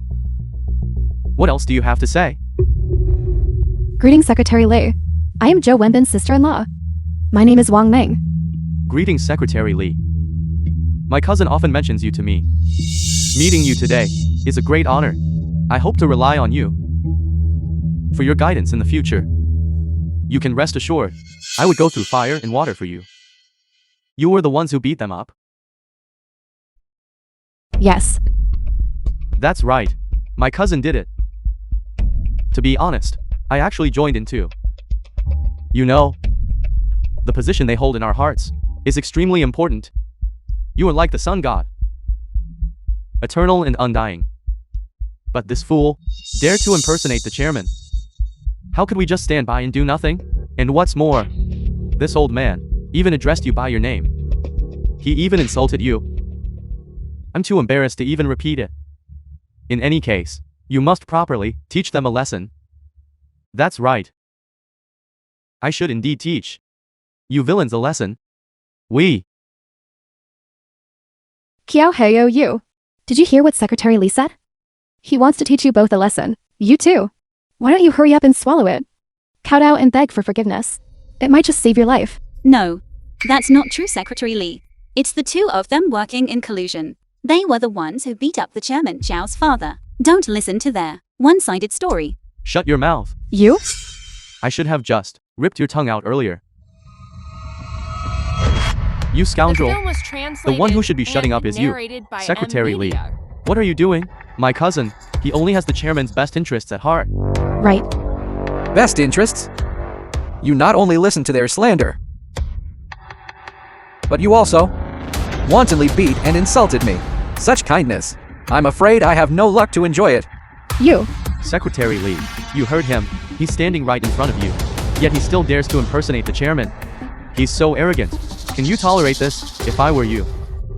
what else do you have to say? Greetings, Secretary Lei. I am Zhou Wenbin's sister-in-law. My name is Wang Ming. Greetings, Secretary Lee. My cousin often mentions you to me. Meeting you today is a great honor. I hope to rely on you for your guidance in the future. You can rest assured, I would go through fire and water for you. You were the ones who beat them up. Yes. That's right. My cousin did it. To be honest, I actually joined in too. You know, the position they hold in our hearts is extremely important. You are like the sun god, eternal and undying. But this fool dared to impersonate the chairman. How could we just stand by and do nothing? And what's more, this old man even addressed you by your name. He even insulted you. I'm too embarrassed to even repeat it. In any case, you must properly teach them a lesson. That's right. I should indeed teach you villains a lesson. We. Kiao Heyo you. Did you hear what Secretary Lee said? He wants to teach you both a lesson. You too. Why don't you hurry up and swallow it? Kowtow and beg for forgiveness. It might just save your life. No, that's not true, Secretary Lee. It's the two of them working in collusion. They were the ones who beat up the chairman Zhao's father. Don't listen to their one-sided story. Shut your mouth. You? I should have just ripped your tongue out earlier. You The scoundrel. film was translated The one who should be shutting and up is you, narrated by Secretary Lee. Media. What are you doing? My cousin, he only has the chairman's best interests at heart. Right. Best interests? You not only listen to their slander, but you also wantonly beat and insulted me. Such kindness. I'm afraid I have no luck to enjoy it. You. Secretary Lee, you heard him. He's standing right in front of you. Yet he still dares to impersonate the chairman. He's so arrogant. Can you tolerate this? If I were you,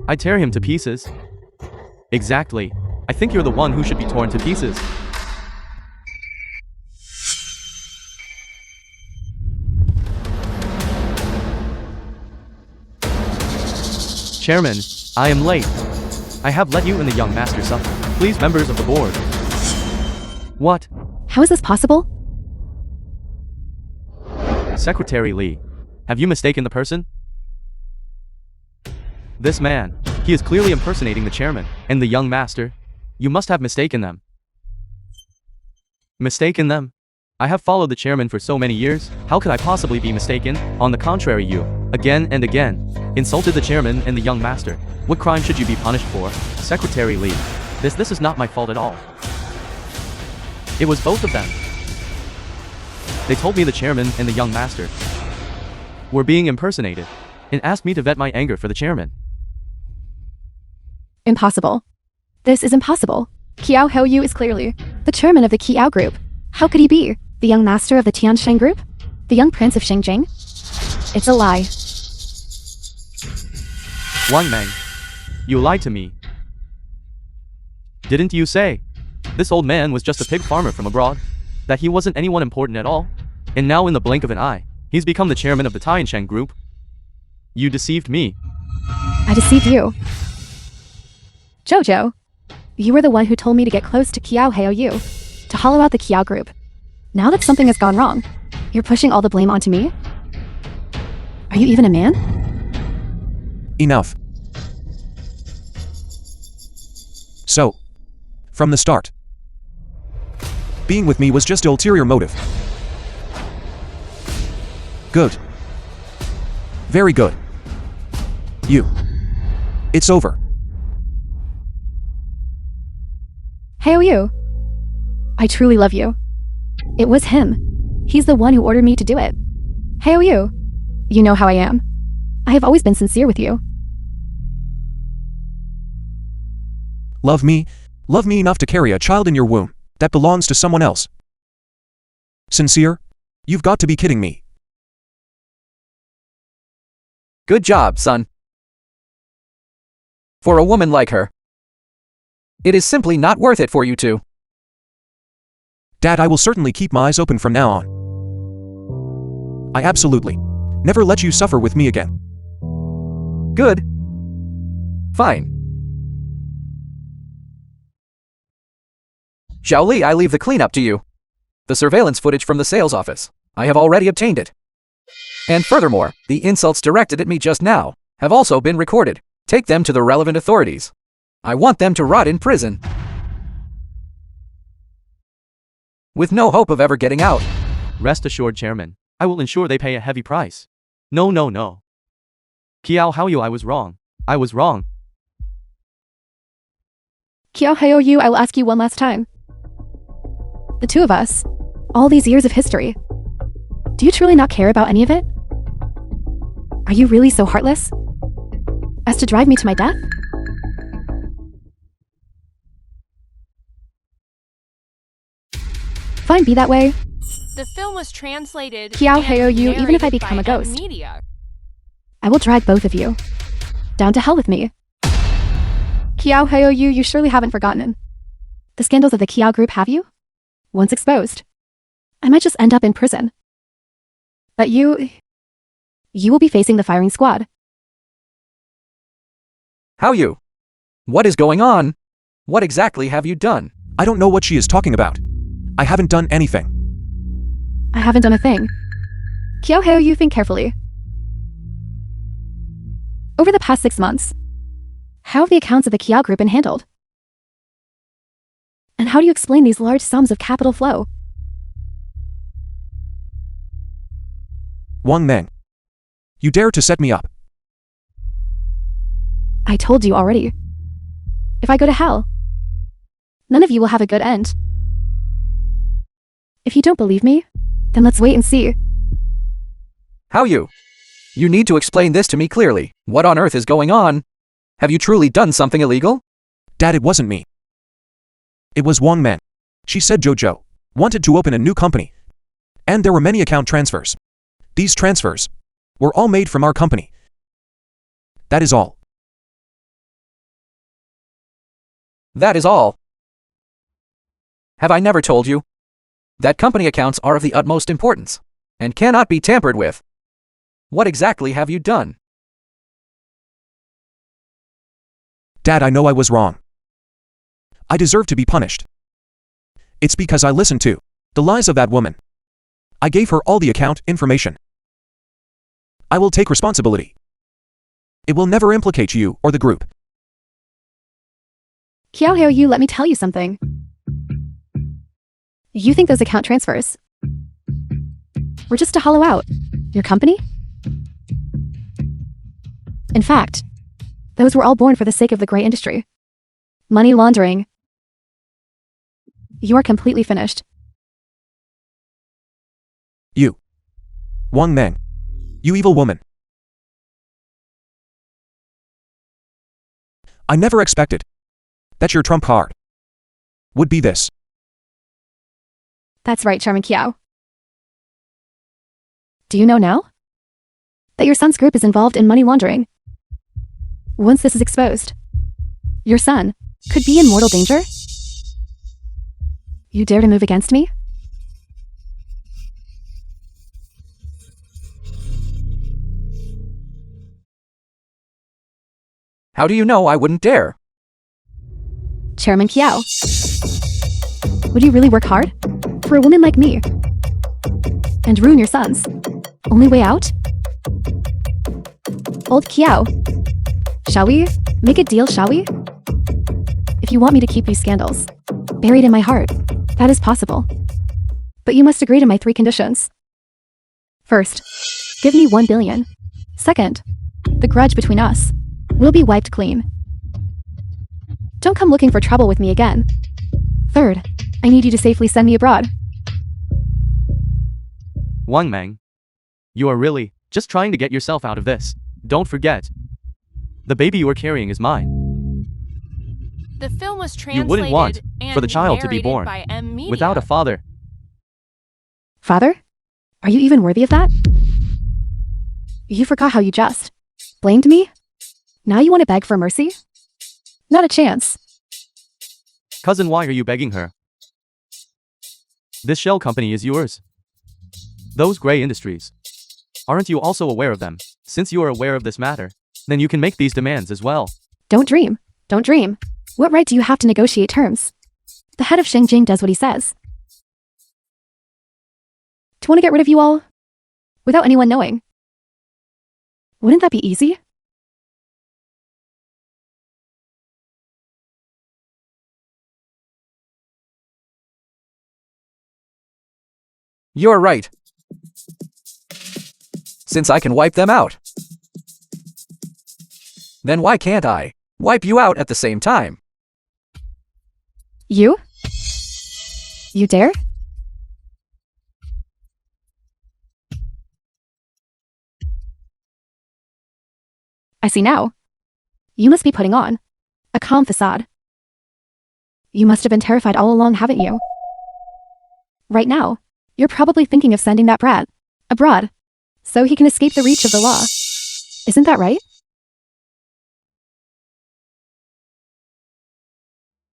I'd tear him to pieces. Exactly. I think you're the one who should be torn to pieces. Chairman, I am late. I have let you and the young master suffer. Please, members of the board. What? How is this possible? Secretary Lee, have you mistaken the person? This man, he is clearly impersonating the chairman and the young master. You must have mistaken them. Mistaken them? I have followed the chairman for so many years. How could I possibly be mistaken? On the contrary, you, again and again, insulted the chairman and the young master. What crime should you be punished for? Secretary Lee, this is not my fault at all. It was both of them. They told me the chairman and the young master were being impersonated and asked me to vet my anger for the chairman. Impossible. This is impossible. Kiao Hou is clearly the chairman of the Kiao group. How could he be the young master of the Tiansheng group? The young prince of Xinjiang? It's a lie. Wang Meng, you lied to me. Didn't you say this old man was just a pig farmer from abroad? That he wasn't anyone important at all? And now in the blink of an eye, he's become the chairman of the Tiansheng group? You deceived me. I deceived you. Jojo, you were the one who told me to get close to Kiao Hou, to hollow out the Kiao group. Now that something has gone wrong, you're pushing all the blame onto me? Are you even a man? Enough. So, from the start, being with me was just ulterior motive. Good. Very good. You. It's over. Hou, I truly love you. It was him. He's the one who ordered me to do it. Hou, you know how I am. I have always been sincere with you. Love me enough to carry a child in your womb that belongs to someone else. Sincere? You've got to be kidding me. Good job, son. For a woman like her, it is simply not worth it for you to. Dad, I will certainly keep my eyes open from now on. I absolutely never let you suffer with me again. Good. Fine. Xiao Li, I leave the cleanup to you. The surveillance footage from the sales office, I have already obtained it. And furthermore, the insults directed at me just now have also been recorded. Take them to the relevant authorities. I want them to rot in prison, with no hope of ever getting out. Rest assured, Chairman, I will ensure they pay a heavy price. No. Kiao Hou, I was wrong. I was wrong. Kiao Hou, I will ask you one last time. The two of us, all these years of history, do you truly not care about any of it? Are you really so heartless as to drive me to my death? Fine, be that way. The film was translated Kiao and Hou, even if I narrated become by a ghost. Media. I will drag both of you down to hell with me. Kiao Hou, you surely haven't forgotten the scandals of the Kiao group, have you? Once exposed, I might just end up in prison. But you will be facing the firing squad. How you? What is going on? What exactly have you done? I don't know what she is talking about. I haven't done anything. I haven't done a thing. Kiao Hou, you think carefully. Over the past 6 months, how have the accounts of the Kiao group been handled? And how do you explain these large sums of capital flow? Wang Meng. You dare to set me up. I told you already. If I go to hell, none of you will have a good end. If you don't believe me, then let's wait and see. How you? You need to explain this to me clearly. What on earth is going on? Have you truly done something illegal? Dad, it wasn't me. It was Wang Meng. She said Jojo wanted to open a new company. And there were many account transfers. These transfers were all made from our company. That is all. That is all. Have I never told you that company accounts are of the utmost importance and cannot be tampered with? What exactly have you done? Dad, I know I was wrong. I deserve to be punished. It's because I listened to the lies of that woman. I gave her all the account information. I will take responsibility. It will never implicate you or the group. Qiao Hao Yu, let me tell you something. You think those account transfers were just to hollow out your company? In fact, those were all born for the sake of the gray industry. Money laundering. You are completely finished. You. Wang Meng. You evil woman. I never expected that your trump card would be this. That's right, Charming Qiao. Do you know now that your son's group is involved in money laundering? Once this is exposed, your son could be in mortal danger? You dare to move against me? How do you know I wouldn't dare? Chairman Qiao, would you really work hard for a woman like me and ruin your sons? Only way out? Old Qiao, shall we make a deal, shall we? If you want me to keep these scandals buried in my heart, that is possible. But you must agree to my 3 conditions. First, give me 1 billion. Second, the grudge between us will be wiped clean. Don't come looking for trouble with me again. Third, I need you to safely send me abroad. Wang Meng, you are really just trying to get yourself out of this. Don't forget, the baby you are carrying is mine. The film was You translated wouldn't want and for the child to be narrated born by M Media. without a father. Father? Are you even worthy of that? You forgot how you just blamed me? Now you want to beg for mercy? Not a chance. Cousin, why are you begging her? This shell company is yours. Those gray industries. Aren't you also aware of them? Since you are aware of this matter, then you can make these demands as well. Don't dream. Don't dream. What right do you have to negotiate terms? The head of Xinjiang does what he says. To want to get rid of you all without anyone knowing. Wouldn't that be easy? You're right. Since I can wipe them out, then why can't I wipe you out at the same time? You? You dare? I see now. You must be putting on a calm facade. You must have been terrified all along, haven't you? Right now, you're probably thinking of sending that brat abroad so he can escape the reach of the law. Isn't that right?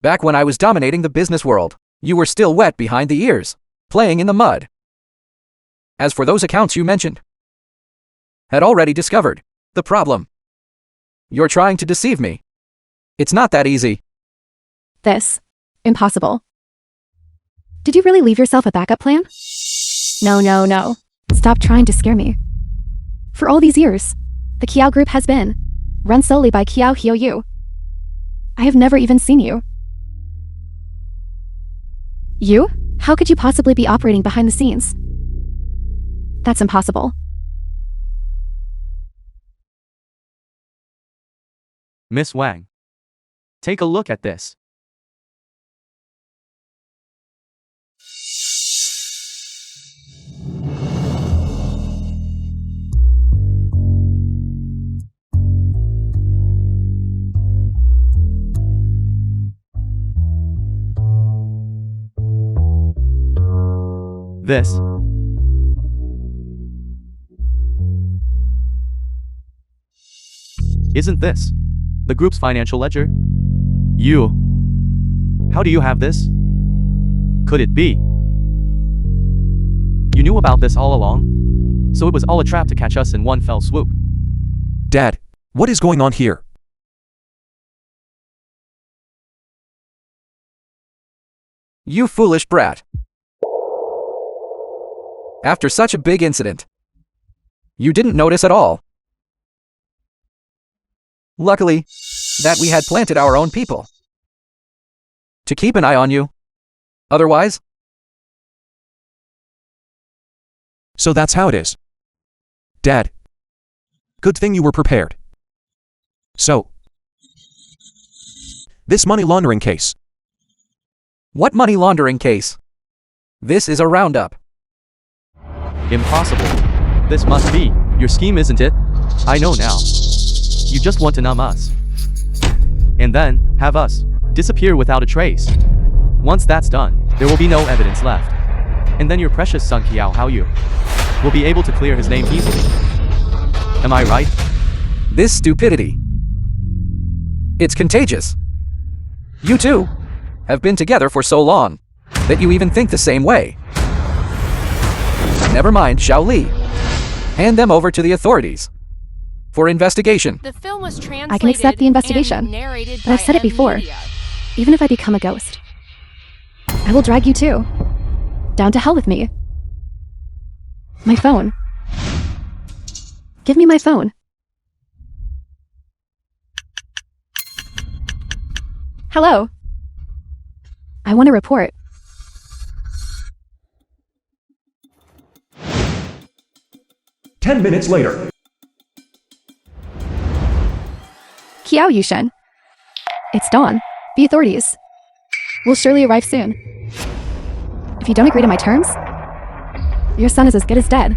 Back when I was dominating the business world, you were still wet behind the ears, playing in the mud. As for those accounts you mentioned, had already discovered the problem. You're trying to deceive me. It's not that easy. This. Impossible. Did you really leave yourself a backup plan? No. Stop trying to scare me. For all these years, the Qiao Group has been run solely by Qiao Hio Yu. I have never even seen you. You? How could you possibly be operating behind the scenes? That's impossible. Miss Wang, take a look at this. This. Isn't this the group's financial ledger? You. How do you have this? Could it be? You knew about this all along? So it was all a trap to catch us in one fell swoop. Dad, what is going on here? You foolish brat. After such a big incident, you didn't notice at all. Luckily, that we had planted our own people to keep an eye on you. Otherwise, So that's how it is. Dad. Good thing you were prepared. So, this money laundering case. what money laundering case? This is a roundup. Impossible. This must be your scheme, isn't it? I know now. You just want to numb us. And then, have us disappear without a trace. Once that's done, there will be no evidence left. And then your precious son Kiao Haoyu will be able to clear his name easily. Am I right? This stupidity. It's contagious. You two have been together for so long that you even think the same way. Never mind, Xiao Li. Hand them over to the authorities for investigation. The film was translated I can accept the investigation, and narrated but I've by said it M before. Media. Even if I become a ghost, I will drag you too. Down to hell with me. My phone. Give me my phone. Hello. I want to report. Ten minutes later. Kiao Yushen. It's dawn. The authorities will surely arrive soon. If you don't agree to my terms, your son is as good as dead.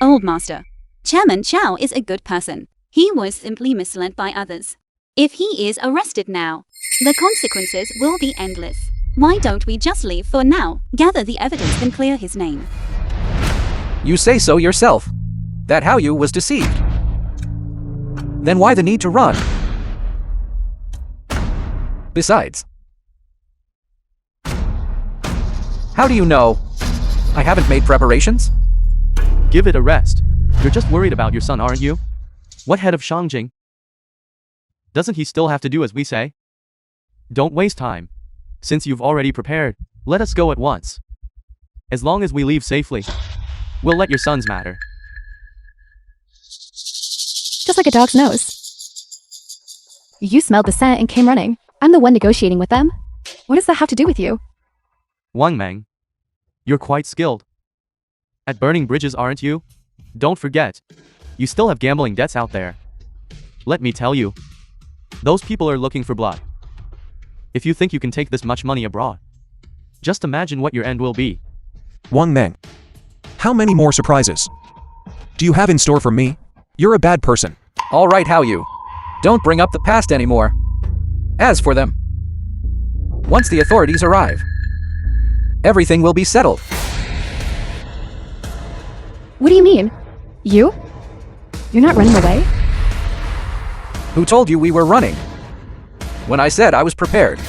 Old Master. Chairman Chao is a good person. He was simply misled by others. If he is arrested now, the consequences will be endless. Why don't we just leave for now, gather the evidence and clear his name? You say so yourself, that Haoyu was deceived. Then why the need to run? Besides, how do you know I haven't made preparations? Give it a rest. You're just worried about your son, aren't you? What head of Shangjing? Doesn't he still have to do as we say? Don't waste time. Since you've already prepared, let us go at once. As long as we leave safely, we'll let your sons matter. Just like a dog's nose. You smelled the scent and came running. I'm the one negotiating with them. What does that have to do with you? Wang Meng, you're quite skilled at burning bridges, aren't you? Don't forget, you still have gambling debts out there. Let me tell you, those people are looking for blood. If you think you can take this much money abroad, just imagine what your end will be. Wang Meng. How many more surprises do you have in store for me? You're a bad person. All right, Haoyu. Don't bring up the past anymore. As for them, once the authorities arrive, everything will be settled. What do you mean? You? You're not running away? Who told you we were running? When I said I was prepared,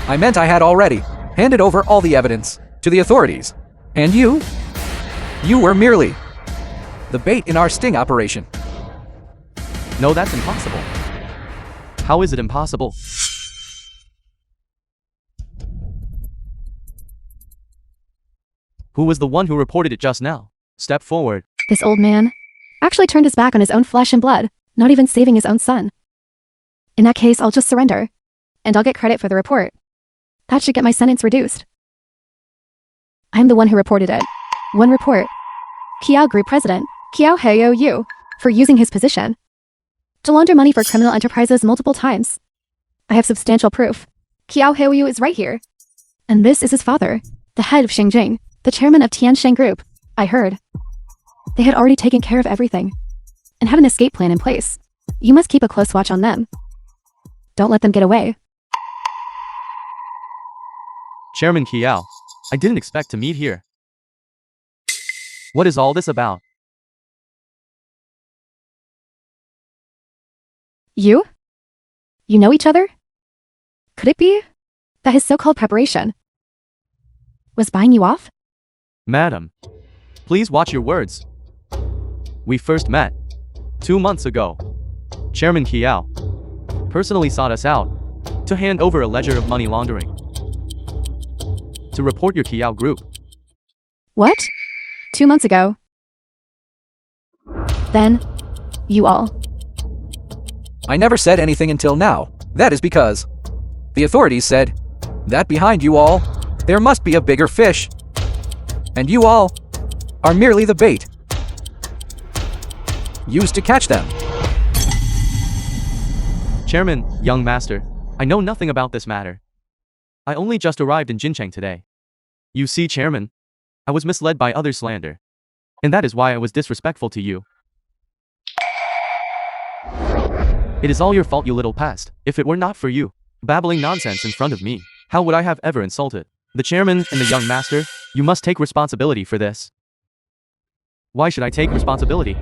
I meant I had already handed over all the evidence to the authorities. And you were merely the bait in our sting operation. No, that's impossible. How is it impossible? Who was the one who reported it just now? Step forward. This old man actually turned his back on his own flesh and blood, not even saving his own son. In that case, I'll just surrender, and I'll get credit for the report. That should get my sentence reduced. I'm the one who reported it. One report. Kiao Group President, Kiao Haoyu, for using his position to launder money for criminal enterprises multiple times. I have substantial proof. Kiao Haoyu is right here. And this is his father, the head of Shangjing, the chairman of Tiansheng Group. I heard they had already taken care of everything and have an escape plan in place. You must keep a close watch on them. Don't let them get away. Chairman Kiao, I didn't expect to meet here. What is all this about? You? You know each other? Could it be that his so-called preparation was buying you off? Madam, please watch your words. We first met 2 months ago. Chairman Kiao personally sought us out to hand over a ledger of money laundering to report your Kiao group. What? 2 months ago. Then, you all. I never said anything until now. That is because the authorities said that behind you all, there must be a bigger fish. And you all are merely the bait used to catch them. Chairman, young master, I know nothing about this matter. I only just arrived in Jincheng today. You see, Chairman, I was misled by other slander. And that is why I was disrespectful to you. It is all your fault, you little pest. If it were not for you babbling nonsense in front of me, how would I have ever insulted the chairman and the young master? You must take responsibility for this. Why should I take responsibility?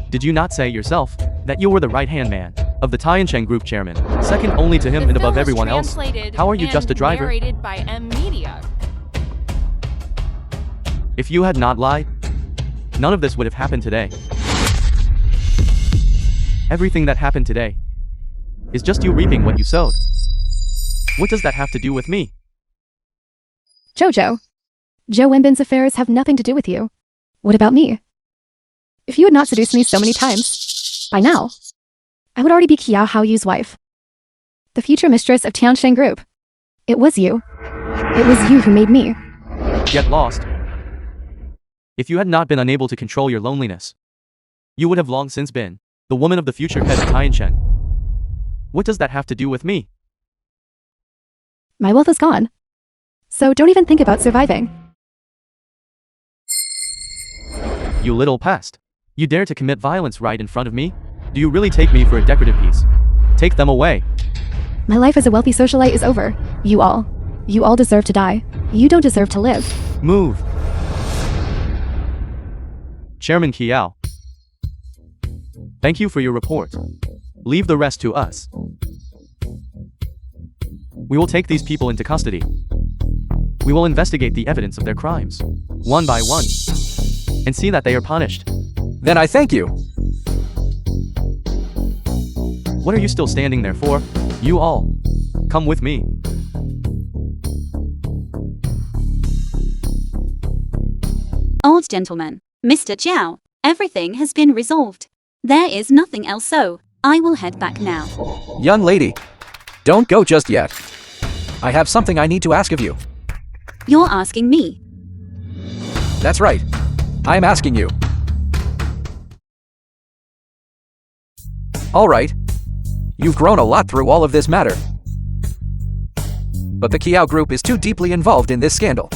Did you not say yourself that you were the right-hand man of the Tiancheng Group chairman, second only to him The and above film was everyone else? translated How are you just a and driver? Narrated by M Media. If you had not lied, none of this would have happened today. Everything that happened today is just you reaping what you sowed. What does that have to do with me? Jojo. Joe Wimbin's affairs have nothing to do with you. What about me? If you had not seduced me so many times, by now, I would already be Kiao Haoyu's wife. The future mistress of Tiansheng Group. It was you. It was you who made me. Get lost. If you had not been unable to control your loneliness, you would have long since been the woman of the future head of Tiancheng. What does that have to do with me? My wealth is gone. So don't even think about surviving. You little pest. You dare to commit violence right in front of me? Do you really take me for a decorative piece? Take them away. My life as a wealthy socialite is over. You all deserve to die. You don't deserve to live. Move. Chairman Kiao. Thank you for your report. Leave the rest to us. We will take these people into custody. We will investigate the evidence of their crimes, one by one, and see that they are punished. Then I thank you. What are you still standing there for? You all, come with me. Old gentleman, Mr. Jiao, everything has been resolved. There is nothing else, so I will head back now. Young lady, don't go just yet. I have something I need to ask of you. You're asking me. That's right. I'm asking you. All right. You've grown a lot through all of this matter. But the Kiao Group is too deeply involved in this scandal.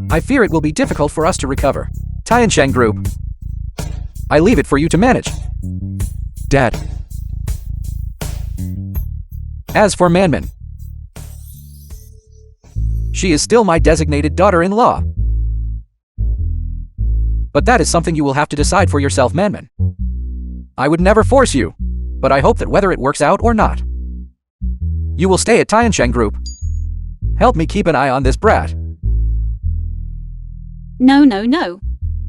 I fear it will be difficult for us to recover. Tiancheng Group, I leave it for you to manage. Dad, As for Manman, she is still my designated daughter-in-law. But that is something you will have to decide for yourself, Manman. I would never force you, but I hope that whether it works out or not, you will stay at Tiancheng Group. Help me keep an eye on this brat. No.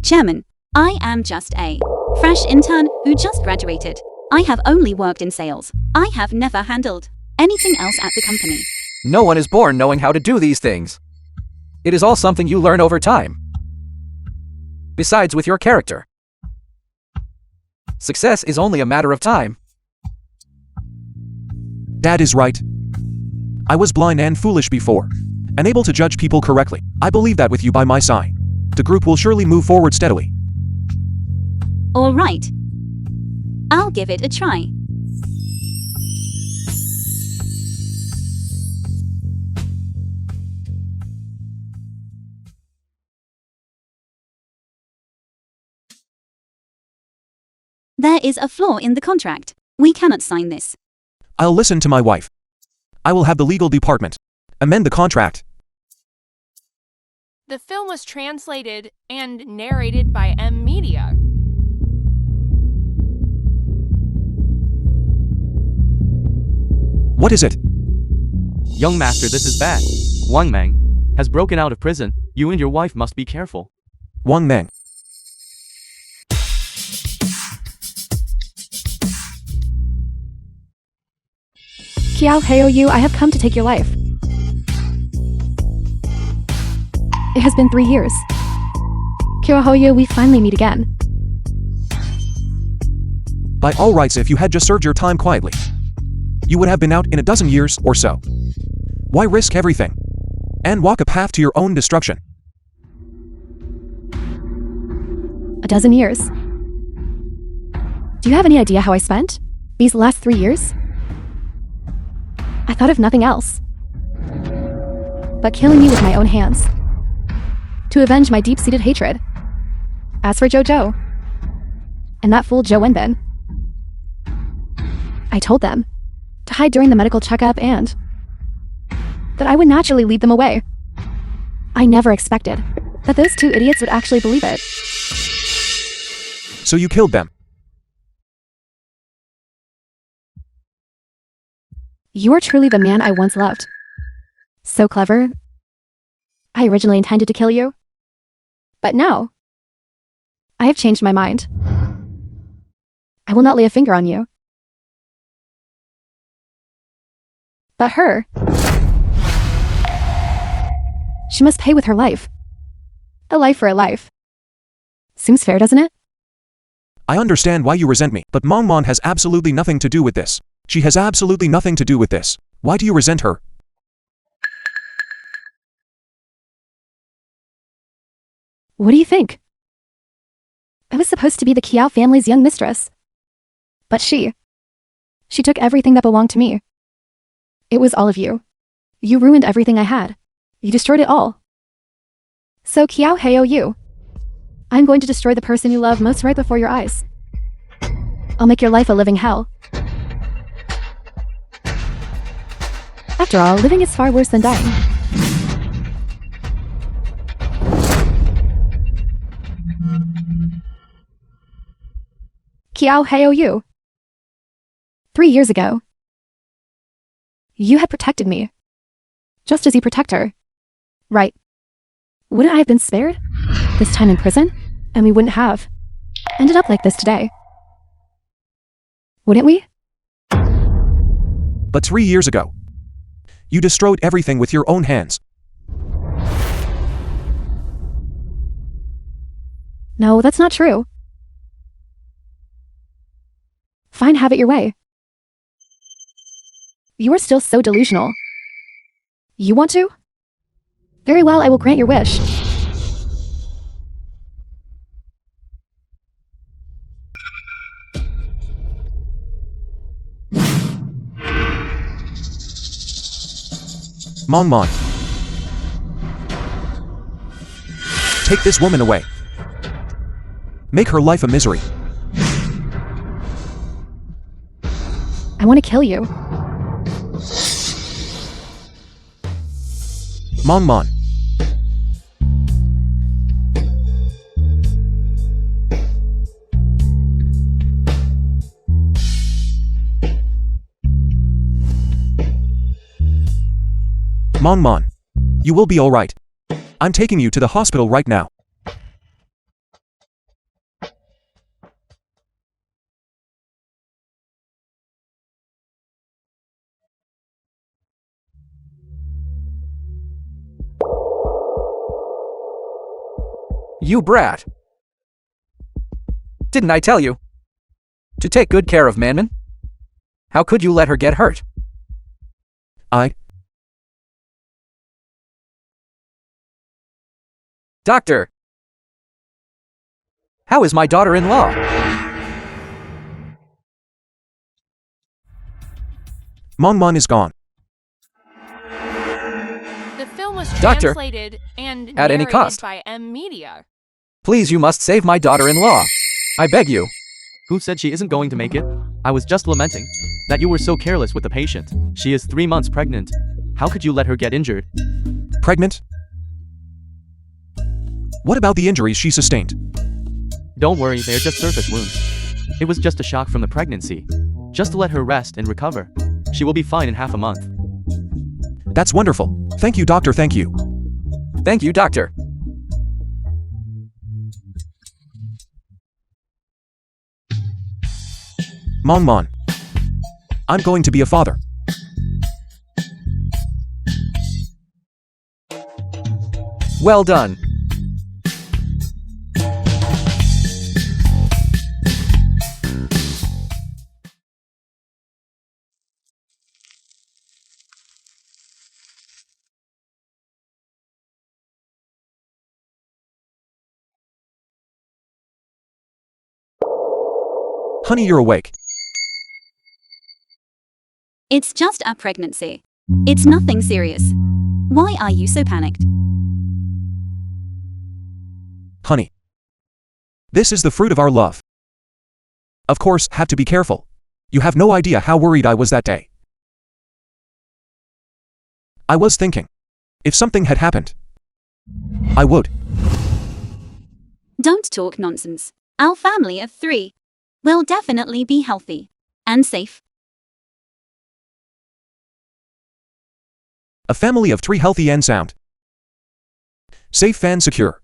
Chairman, I am just a fresh intern who just graduated. I have only worked in sales. I have never handled anything else at the company. No one is born knowing how to do these things. It is all something you learn over time. Besides, with your character, success is only a matter of time. Dad is right. I was blind and foolish before, unable to judge people correctly. I believe that with you by my side, the group will surely move forward steadily. All right. I'll give it a try. There is a flaw in the contract. We cannot sign this. I'll listen to my wife. I will have the legal department amend the contract. The film was translated and narrated by M Media. What is it? Young master, this is bad. Wang Meng has broken out of prison. You and your wife must be careful. Wang Meng. Kiao Heoyu, I have come to take your life. It has been 3 years. Kiao Heoyu, we finally meet again. By all rights, if you had just served your time quietly, you would have been out in a dozen years or so. Why risk everything and walk a path to your own destruction? A dozen years. Do you have any idea how I spent these last 3 years? I thought of nothing else but killing you with my own hands to avenge my deep-seated hatred. As for Jojo and that fool Zhou Wenbin, I told them to hide during the medical checkup and that I would naturally lead them away. I never expected that those two idiots would actually believe it. So you killed them. You are truly the man I once loved. So clever. I originally intended to kill you, but now I have changed my mind. I will not lay a finger on you. But her, she must pay with her life. A life for a life. Seems fair, doesn't it? I understand why you resent me, but Mongmon has absolutely nothing to do with this. She has absolutely nothing to do with this. Why do you resent her? What do you think? I was supposed to be the Kiao family's young mistress. But she took everything that belonged to me. It was all of you. You ruined everything I had. You destroyed it all. So Kiao Heoyu, I'm going to destroy the person you love most right before your eyes. I'll make your life a living hell. After all, living is far worse than dying. Kiao Heoyu. 3 years ago, you had protected me, just as you protect her. Right. Wouldn't I have been spared this time in prison? And we wouldn't have ended up like this today. Wouldn't we? But 3 years ago, you destroyed everything with your own hands. No, that's not true. Fine, have it your way. You are still so delusional. You want to? Very well, I will grant your wish. Mongmon. Take this woman away. Make her life a misery. I want to kill you. Mongmon. Mongmon. You will be alright. I'm taking you to the hospital right now. You brat. Didn't I tell you to take good care of Manman? How could you let her get hurt? Doctor! How is my daughter-in-law? Mongmon is gone. The film was Doctor, translated and at any narrated cost. by M Media. Please, you must save my daughter-in-law. I beg you. Who said she isn't going to make it? I was just lamenting that you were so careless with the patient. She is 3 months pregnant. How could you let her get injured? Pregnant? What about the injuries she sustained? Don't worry, they are just surface wounds. It was just a shock from the pregnancy. Just to let her rest and recover. She will be fine in half a month. That's wonderful. Thank you, doctor, thank you. Thank you, doctor. Mon. I'm going to be a father. Well done. Honey, you're awake. It's just a pregnancy. It's nothing serious. Why are you so panicked? Honey. This is the fruit of our love. Of course, have to be careful. You have no idea how worried I was that day. I was thinking, if something had happened, I would. Don't talk nonsense. Our family of 3 will definitely be healthy and safe. A family of 3 healthy and sound. Safe and secure.